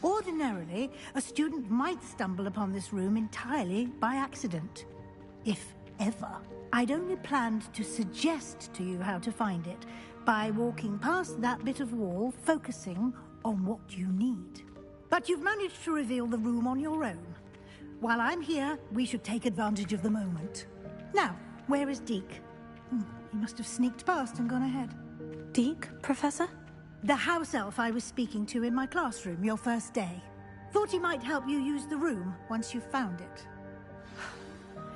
Ordinarily, a student might stumble upon this room entirely by accident. If ever. I'd only planned to suggest to you how to find it by walking past that bit of wall, focusing on what you need. But you've managed to reveal the room on your own. While I'm here, we should take advantage of the moment. Now, where is Deke? He must have sneaked past and gone ahead. Deke, Professor? The house elf I was speaking to in my classroom your first day. Thought he might help you use the room once you've found it.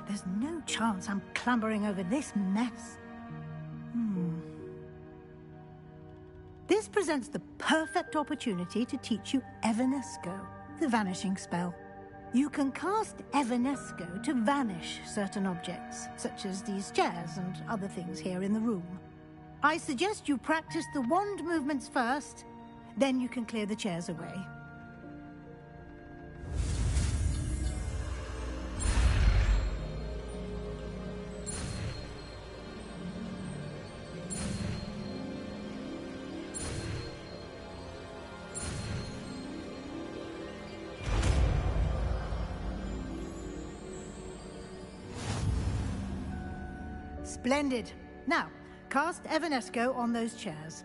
There's no chance I'm clambering over this mess. This presents the perfect opportunity to teach you Evanesco, the vanishing spell. You can cast Evanesco to vanish certain objects, such as these chairs and other things here in the room. I suggest you practice the wand movements first, then you can clear the chairs away. Splendid. Now, cast Evanesco on those chairs.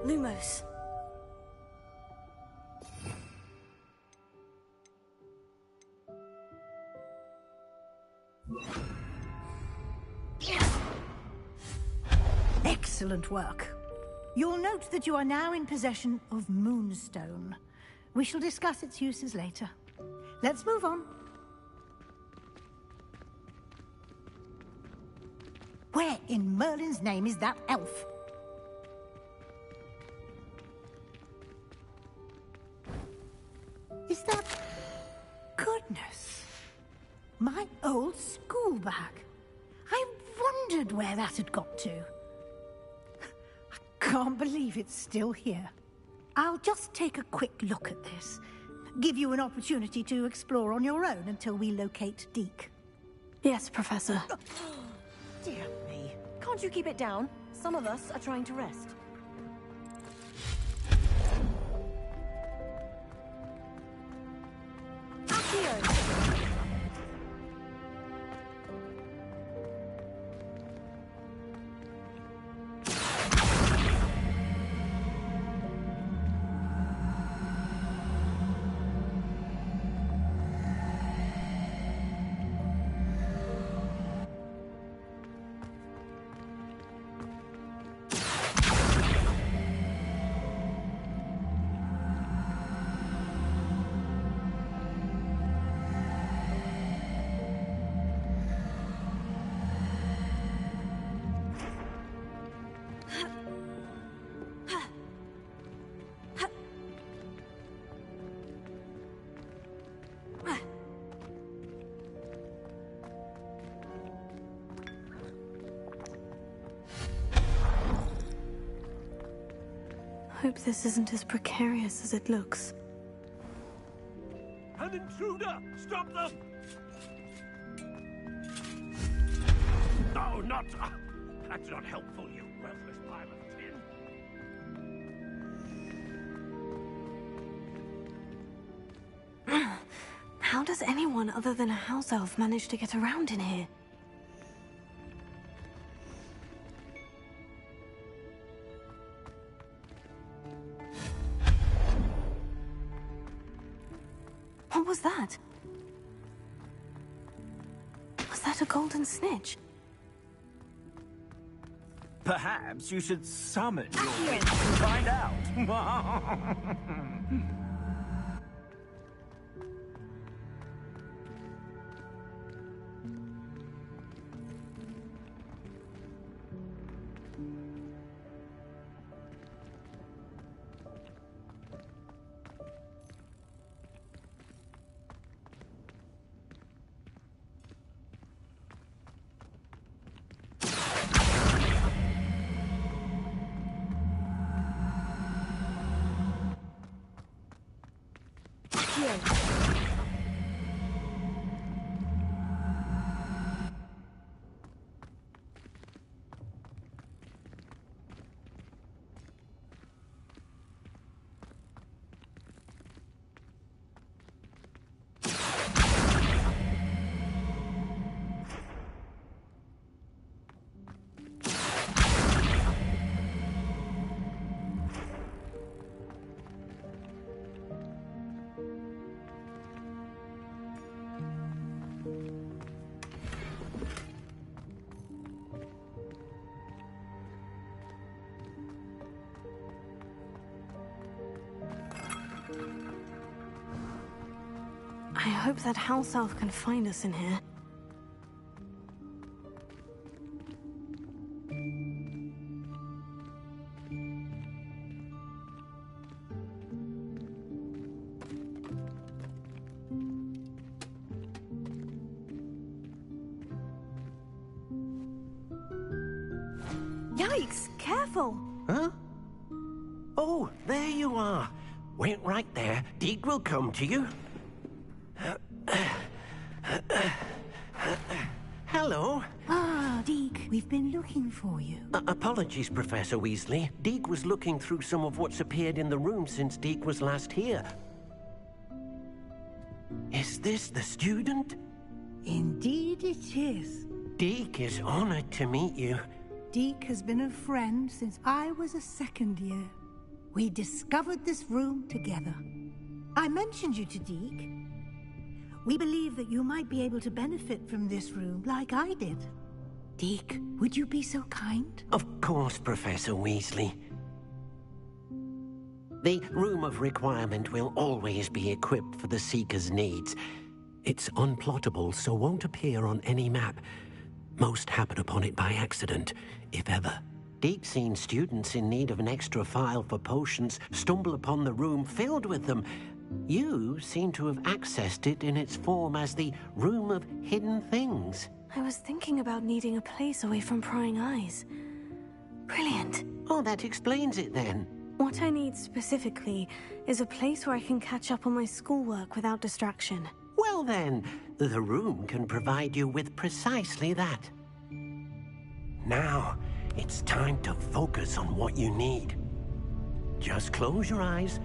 Lumos. Excellent work. You'll note that you are now in possession of Moonstone. We shall discuss its uses later. Let's move on. Where in Merlin's name is that elf? Is that... Goodness. My old school bag. I wondered where that had got to. I can't believe it's still here. I'll just take a quick look at this. Give you an opportunity to explore on your own until we locate Deke. Yes, Professor. Dear me. Can't you keep it down? Some of us are trying to rest. Accio! Hope this isn't as precarious as it looks. An intruder! Stop them! No, not... that's not helpful, you worthless pile of tin. How does anyone other than a house elf manage to get around in here? What was that? Was that a golden snitch? Perhaps you should summon your wits and find out. I hope that house elf can find us in here. Yikes! Careful! Huh? Oh, there you are. Wait right there. Deke will come to you. Hello. Ah, Deke, we've been looking for you. Apologies, Professor Weasley. Deke was looking through some of what's appeared in the room since Deke was last here. Is this the student? Indeed it is. Deke is honored to meet you. Deke has been a friend since I was a second year. We discovered this room together. I mentioned you to Deke. We believe that you might be able to benefit from this room like I did. Deke, would you be so kind? Of course, Professor Weasley. The Room of Requirement will always be equipped for the Seeker's needs. It's unplottable, so won't appear on any map. Most happen upon it by accident, if ever. Deke's seen students in need of an extra file for potions stumble upon the room filled with them, You seem to have accessed it in its form as the Room of Hidden Things. I was thinking about needing a place away from prying eyes. Brilliant. Oh, that explains it then. What I need specifically is a place where I can catch up on my schoolwork without distraction. Well then, the room can provide you with precisely that. Now, it's time to focus on what you need. Just close your eyes.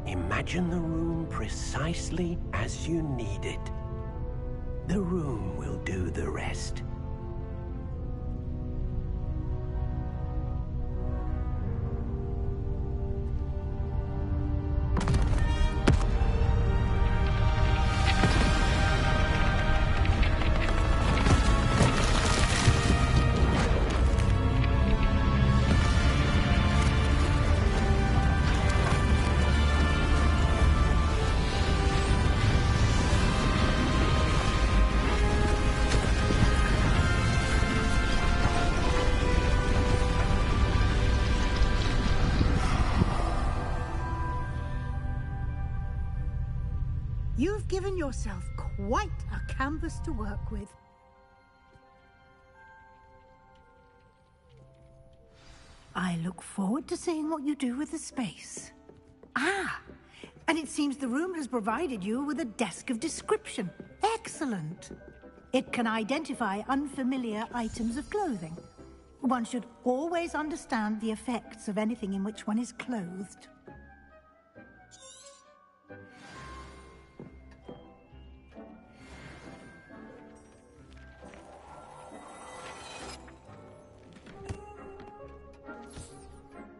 Imagine the room precisely as you need it. The room will do the rest. You've given yourself quite a canvas to work with. I look forward to seeing what you do with the space. Ah, and it seems the room has provided you with a desk of description. Excellent. It can identify unfamiliar items of clothing. One should always understand the effects of anything in which one is clothed.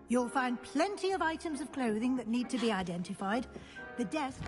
You'll find plenty of items of clothing that need to be identified. The desk...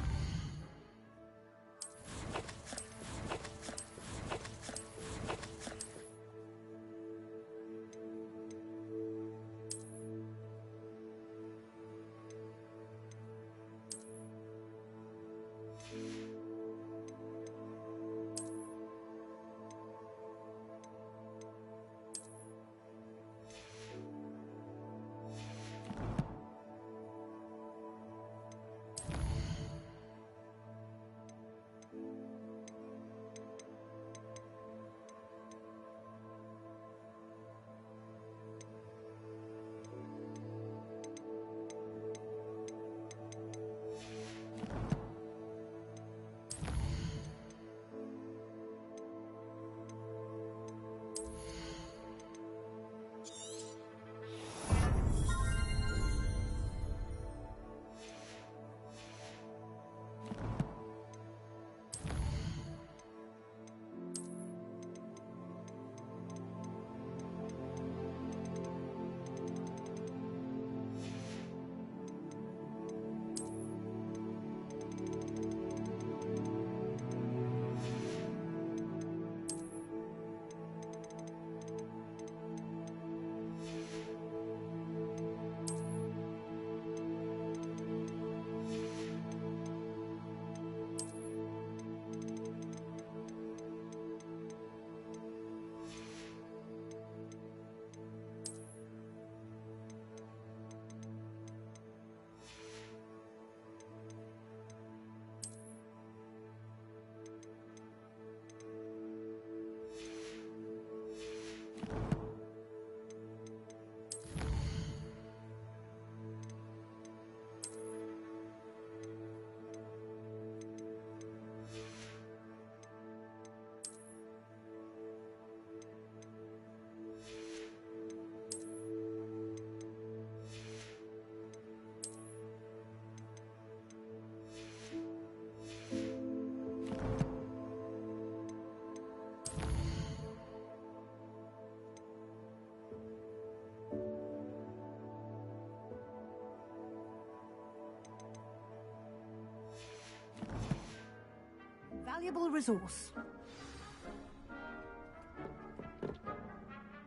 Valuable resource.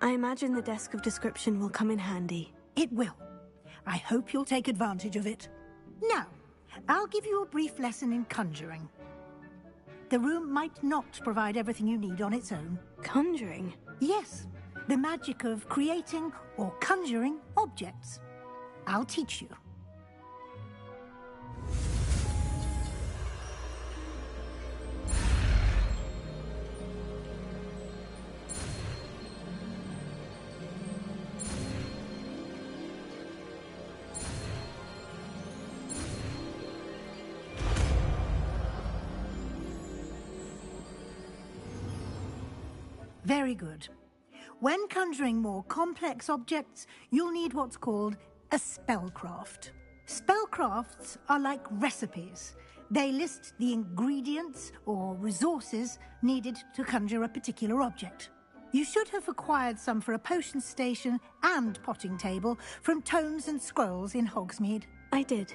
I imagine the desk of description will come in handy. It will. I hope you'll take advantage of it. Now, I'll give you a brief lesson in conjuring. The room might not provide everything you need on its own. Conjuring? Yes, the magic of creating or conjuring objects. I'll teach you. Very good. When conjuring more complex objects, you'll need what's called a spellcraft. Spellcrafts are like recipes. They list the ingredients or resources needed to conjure a particular object. You should have acquired some for a potion station and potting table from tomes and scrolls in Hogsmeade. I did.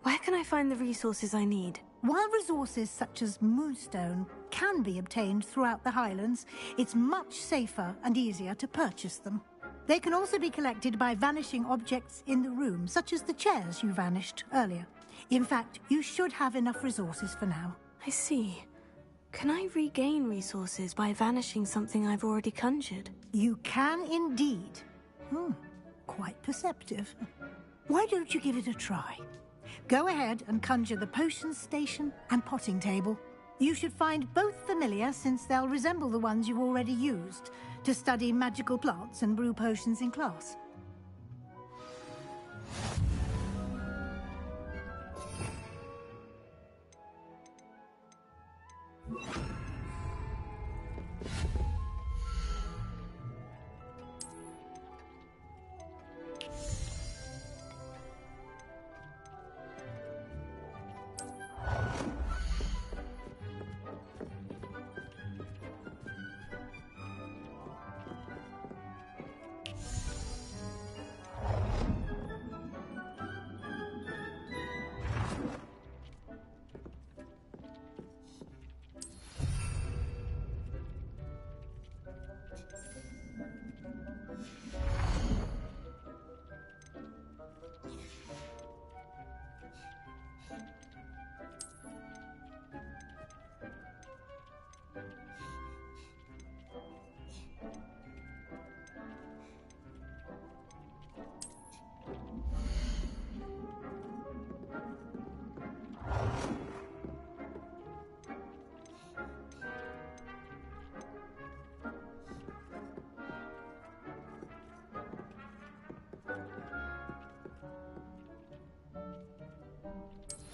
Where can I find the resources I need? While resources such as Moonstone can be obtained throughout the Highlands, it's much safer and easier to purchase them. They can also be collected by vanishing objects in the room, such as the chairs you vanished earlier. In fact, you should have enough resources for now. I see. Can I regain resources by vanishing something I've already conjured? You can indeed. Quite perceptive. Why don't you give it a try? Go ahead and conjure the potion station and potting table. You should find both familiar, since they'll resemble the ones you've already used to study magical plants and brew potions in class.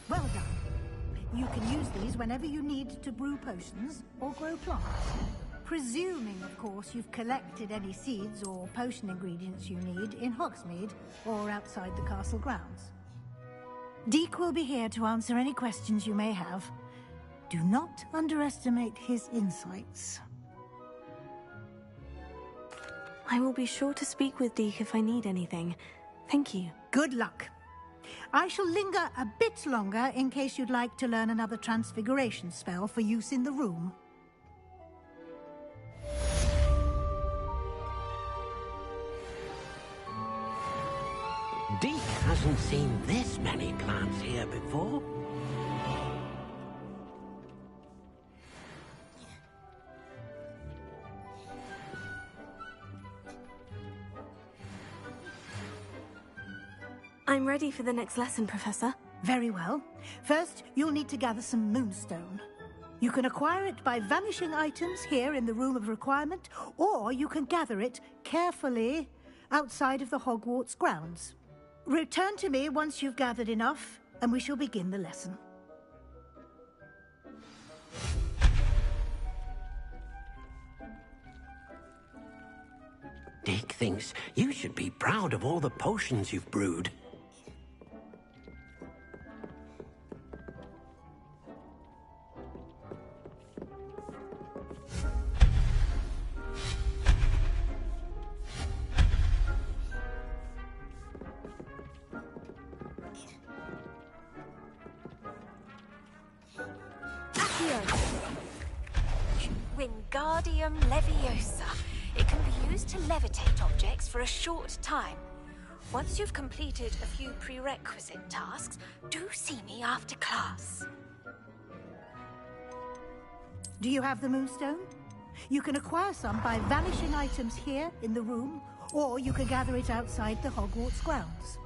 Well done. You can use these whenever you need to brew potions or grow plants. Presuming, of course, you've collected any seeds or potion ingredients you need in Hogsmeade or outside the castle grounds. Deek will be here to answer any questions you may have. Do not underestimate his insights. I will be sure to speak with Deek if I need anything. Thank you. Good luck. I shall linger a bit longer in case you'd like to learn another transfiguration spell for use in the room. Deek hasn't seen this many plants here before. I'm ready for the next lesson, Professor. Very well. First, you'll need to gather some Moonstone. You can acquire it by vanishing items here in the Room of Requirement, or you can gather it carefully outside of the Hogwarts grounds. Return to me once you've gathered enough, and we shall begin the lesson. Deek thinks you should be proud of all the potions you've brewed. Wingardium Leviosa. It can be used to levitate objects for a short time. Once you've completed a few prerequisite tasks, do see me after class. Do you have the Moonstone? You can acquire some by vanishing items here in the room, or you can gather it outside the Hogwarts grounds.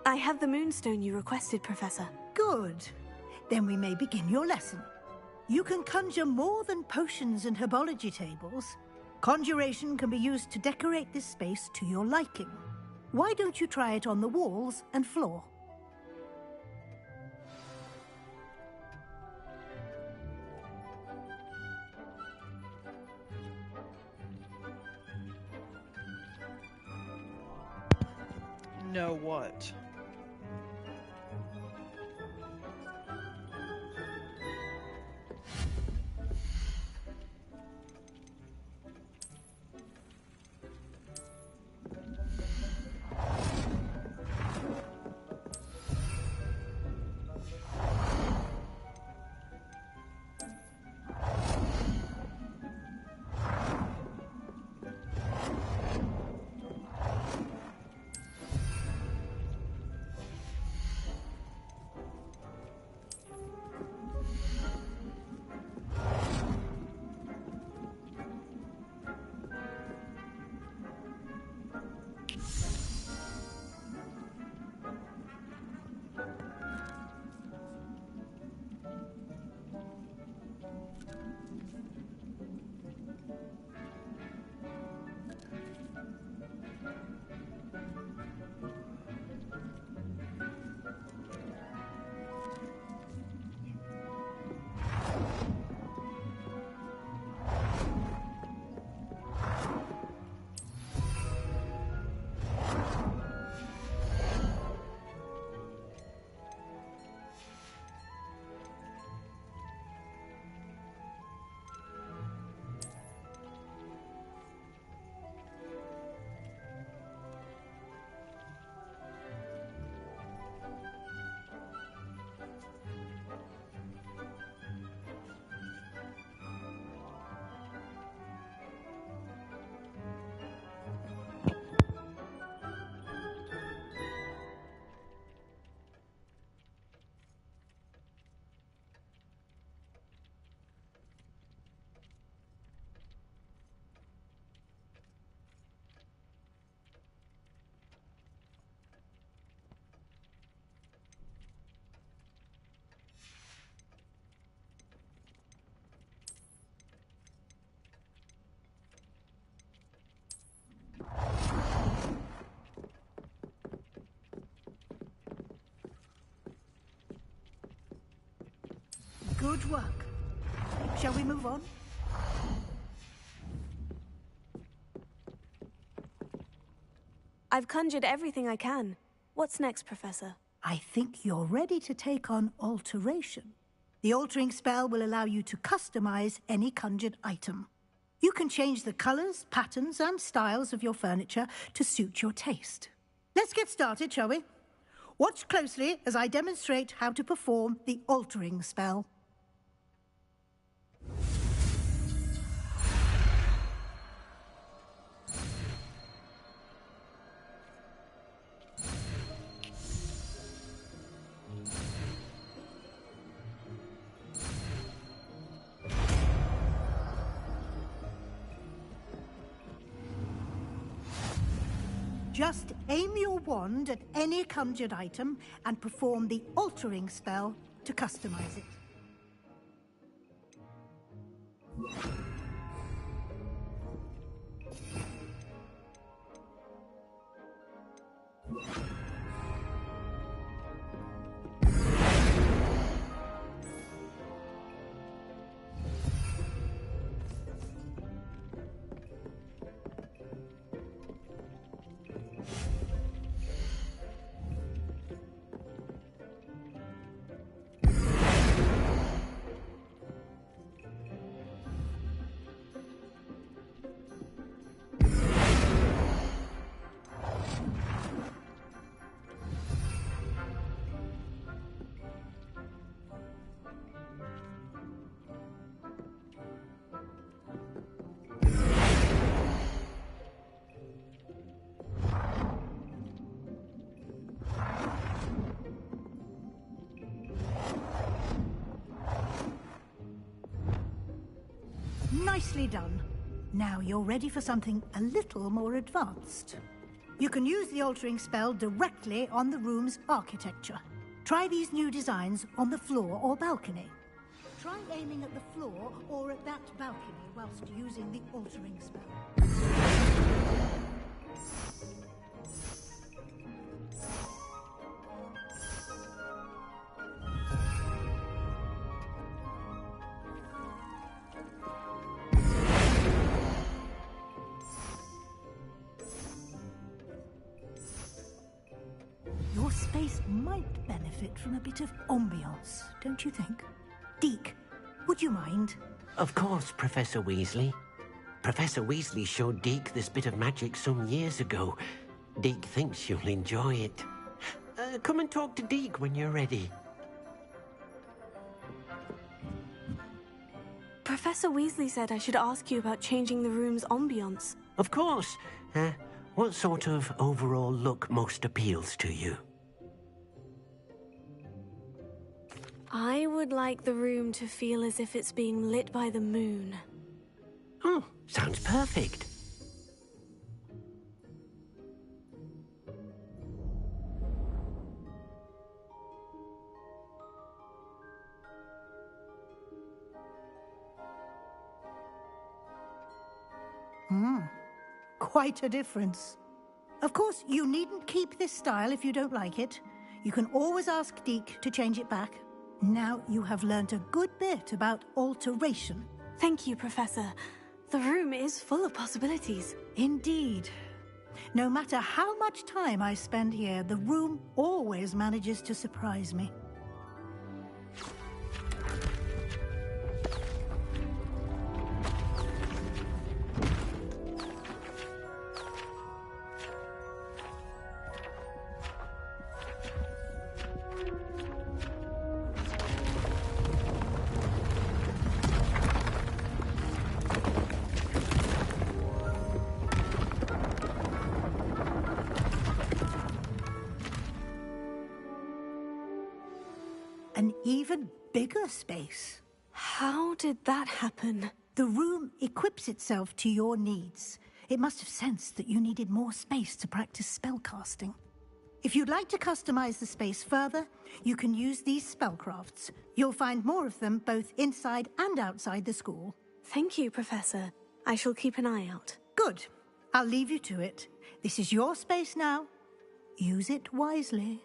I have the moonstone you requested, Professor. Good. Then we may begin your lesson. You can conjure more than potions and herbology tables. Conjuration can be used to decorate this space to your liking. Why don't you try it on the walls and floor? Know what? Good work. Shall we move on? I've conjured everything I can. What's next, Professor? I think you're ready to take on alteration. The altering spell will allow you to customize any conjured item. You can change the colors, patterns, and styles of your furniture to suit your taste. Let's get started, shall we? Watch closely as I demonstrate how to perform the altering spell. Just aim your wand at any conjured item and perform the altering spell to customize it. Nicely done. Now you're ready for something a little more advanced. You can use the altering spell directly on the room's architecture. Try these new designs on the floor or balcony. Try aiming at the floor or at that balcony whilst using the altering spell. Your space might benefit from a bit of ambiance, don't you think? Deke, would you mind? Of course, Professor Weasley. Professor Weasley showed Deke this bit of magic some years ago. Deke thinks you'll enjoy it. Come and talk to Deke when you're ready. Professor Weasley said I should ask you about changing the room's ambiance. Of course. What sort of overall look most appeals to you? I would like the room to feel as if it's being lit by the moon. Oh, sounds perfect. Quite a difference. Of course, you needn't keep this style if you don't like it. You can always ask Deke to change it back. Now you have learnt a good bit about alteration. Thank you, Professor. The room is full of possibilities. Indeed. No matter how much time I spend here, the room always manages to surprise me. An even bigger space. How did that happen? The room equips itself to your needs. It must have sensed that you needed more space to practice spellcasting. If you'd like to customize the space further, you can use these spellcrafts. You'll find more of them both inside and outside the school. Thank you, Professor. I shall keep an eye out. Good. I'll leave you to it. This is your space now. Use it wisely.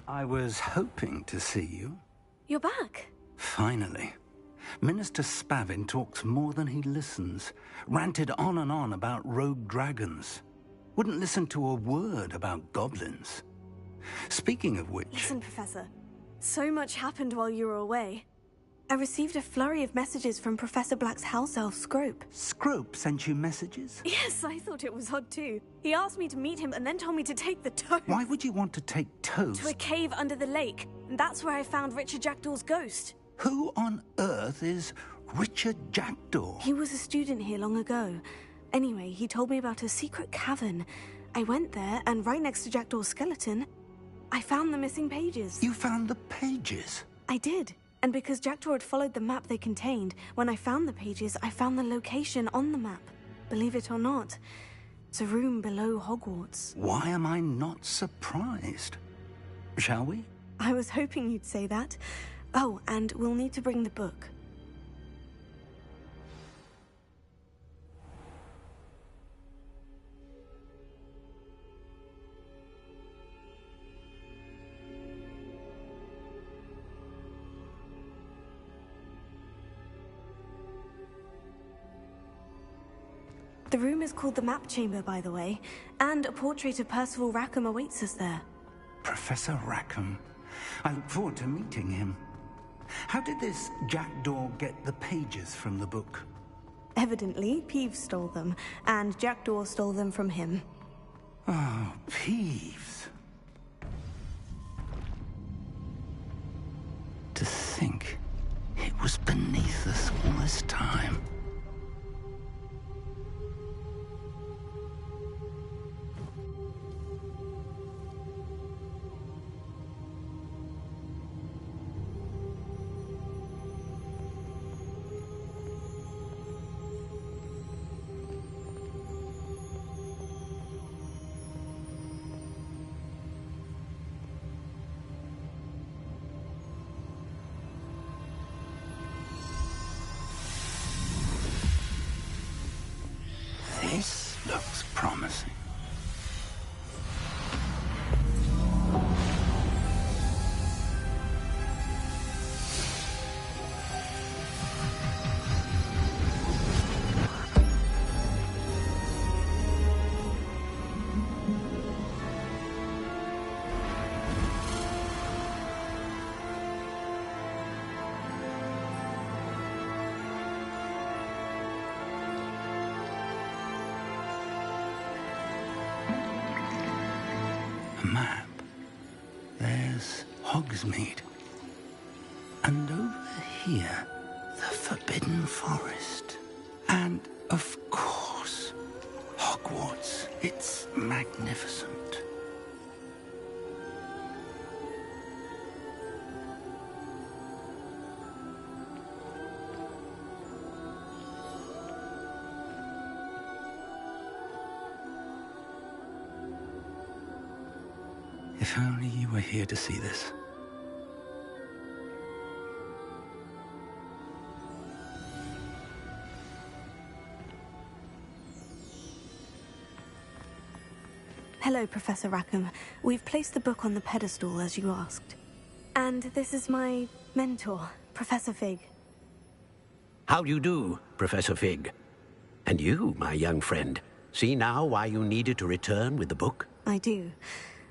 I was hoping to see you. You're back. Finally. Minister Spavin talks more than he listens. Ranted on and on about rogue dragons. Wouldn't listen to a word about goblins. Speaking of which... Listen, Professor. So much happened while you were away. I received a flurry of messages from Professor Black's house elf, Scrope. Scrope sent you messages? Yes, I thought it was odd too. He asked me to meet him and then told me to take the toad. Why would you want to take toads? To a cave under the lake. And that's where I found Richard Jackdaw's ghost. Who on earth is Richard Jackdaw? He was a student here long ago. Anyway, he told me about a secret cavern. I went there, and right next to Jackdaw's skeleton, I found the missing pages. You found the pages? I did. And because Jackdaw had followed the map they contained, when I found the pages, I found the location on the map. Believe it or not, it's a room below Hogwarts. Why am I not surprised? Shall we? I was hoping you'd say that. Oh, and we'll need to bring the book. The room is called the Map Chamber, by the way, and a portrait of Percival Rackham awaits us there. Professor Rackham. I look forward to meeting him. How did this Jackdaw get the pages from the book? Evidently, Peeves stole them, and Jackdaw stole them from him. Oh, Peeves. To think it was beneath us all this time. This looks promising. Map. There's Hogsmeade. And over here, the Forbidden Forest. And, of course, Hogwarts. It's magnificent. If only you were here to see this. Hello, Professor Rackham. We've placed the book on the pedestal, as you asked. And this is my mentor, Professor Fig. How do you do, Professor Fig? And you, my young friend, see now why you needed to return with the book? I do.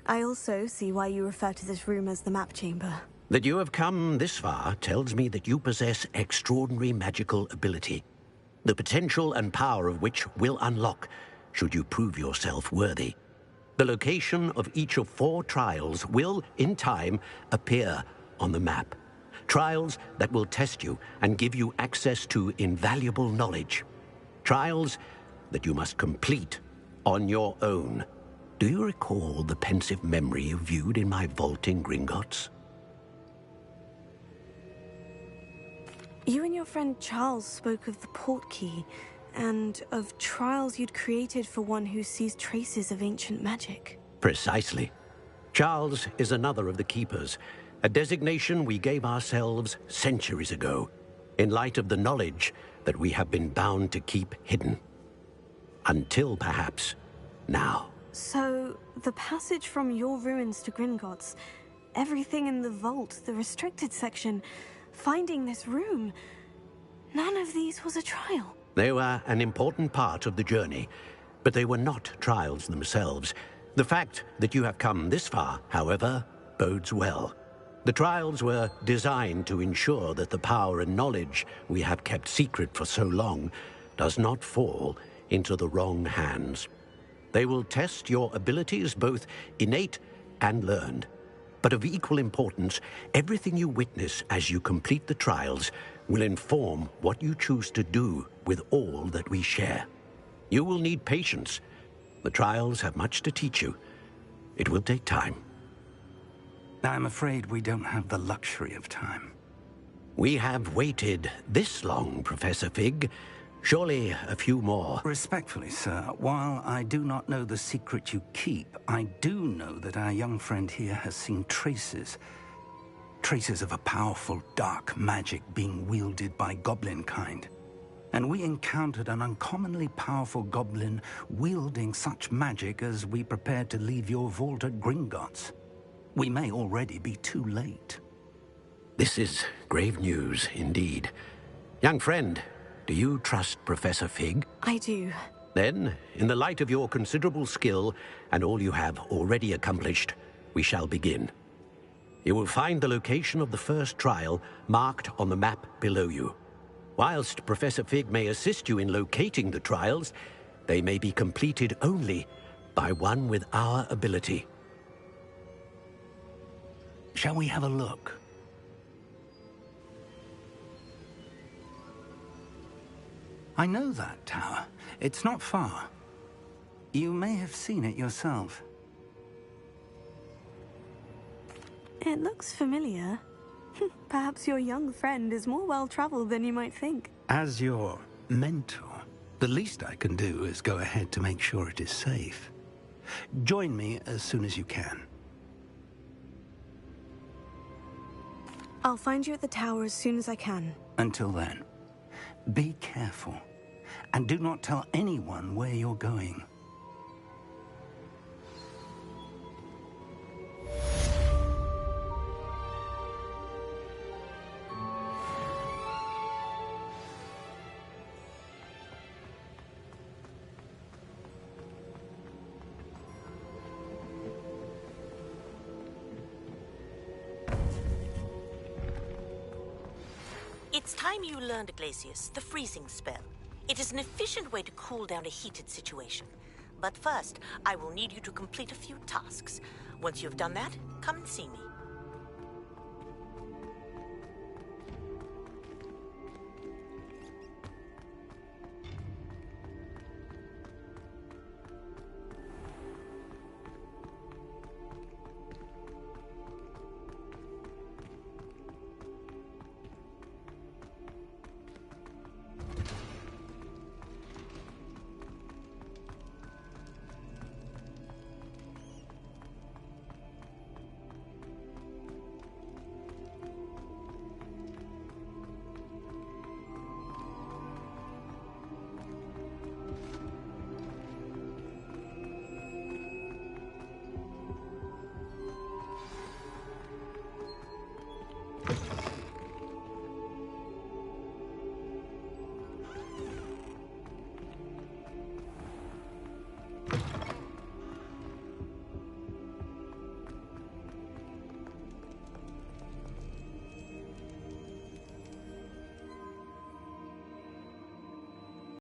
I also see why you refer to this room as the Map Chamber. That you have come this far tells me that you possess extraordinary magical ability, the potential and power of which will unlock should you prove yourself worthy. The location of each of 4 trials will, in time, appear on the map. Trials that will test you and give you access to invaluable knowledge. Trials that you must complete on your own. Do you recall the pensive memory you viewed in my vault in Gringotts? You and your friend Charles spoke of the portkey, and of trials you'd created for one who sees traces of ancient magic. Precisely. Charles is another of the Keepers, a designation we gave ourselves centuries ago, in light of the knowledge that we have been bound to keep hidden. Until, perhaps, now. So, the passage from your ruins to Gringotts, everything in the vault, the restricted section, finding this room, none of these was a trial. They were an important part of the journey, but they were not trials themselves. The fact that you have come this far, however, bodes well. The trials were designed to ensure that the power and knowledge we have kept secret for so long does not fall into the wrong hands. They will test your abilities, both innate and learned. But of equal importance, everything you witness as you complete the trials will inform what you choose to do with all that we share. You will need patience. The trials have much to teach you. It will take time. I'm afraid we don't have the luxury of time. We have waited this long, Professor Fig. Surely a few more. Respectfully, sir, while I do not know the secret you keep, I do know that our young friend here has seen traces of a powerful dark magic being wielded by goblin kind. And we encountered an uncommonly powerful goblin wielding such magic as we prepared to leave your vault at Gringotts. We may already be too late. This is grave news indeed. Young friend, do you trust Professor Fig? I do. Then, in the light of your considerable skill and all you have already accomplished, we shall begin. You will find the location of the first trial marked on the map below you. Whilst Professor Fig may assist you in locating the trials, they may be completed only by one with our ability. Shall we have a look? I know that tower. It's not far. You may have seen it yourself. It looks familiar. Perhaps your young friend is more well-traveled than you might think. As your mentor, the least I can do is go ahead to make sure it is safe. Join me as soon as you can. I'll find you at the tower as soon as I can. Until then, be careful, and do not tell anyone where you're going. It's time you learned, Glacius, the freezing spell. It is an efficient way to cool down a heated situation. But first, I will need you to complete a few tasks. Once you've done that, come and see me.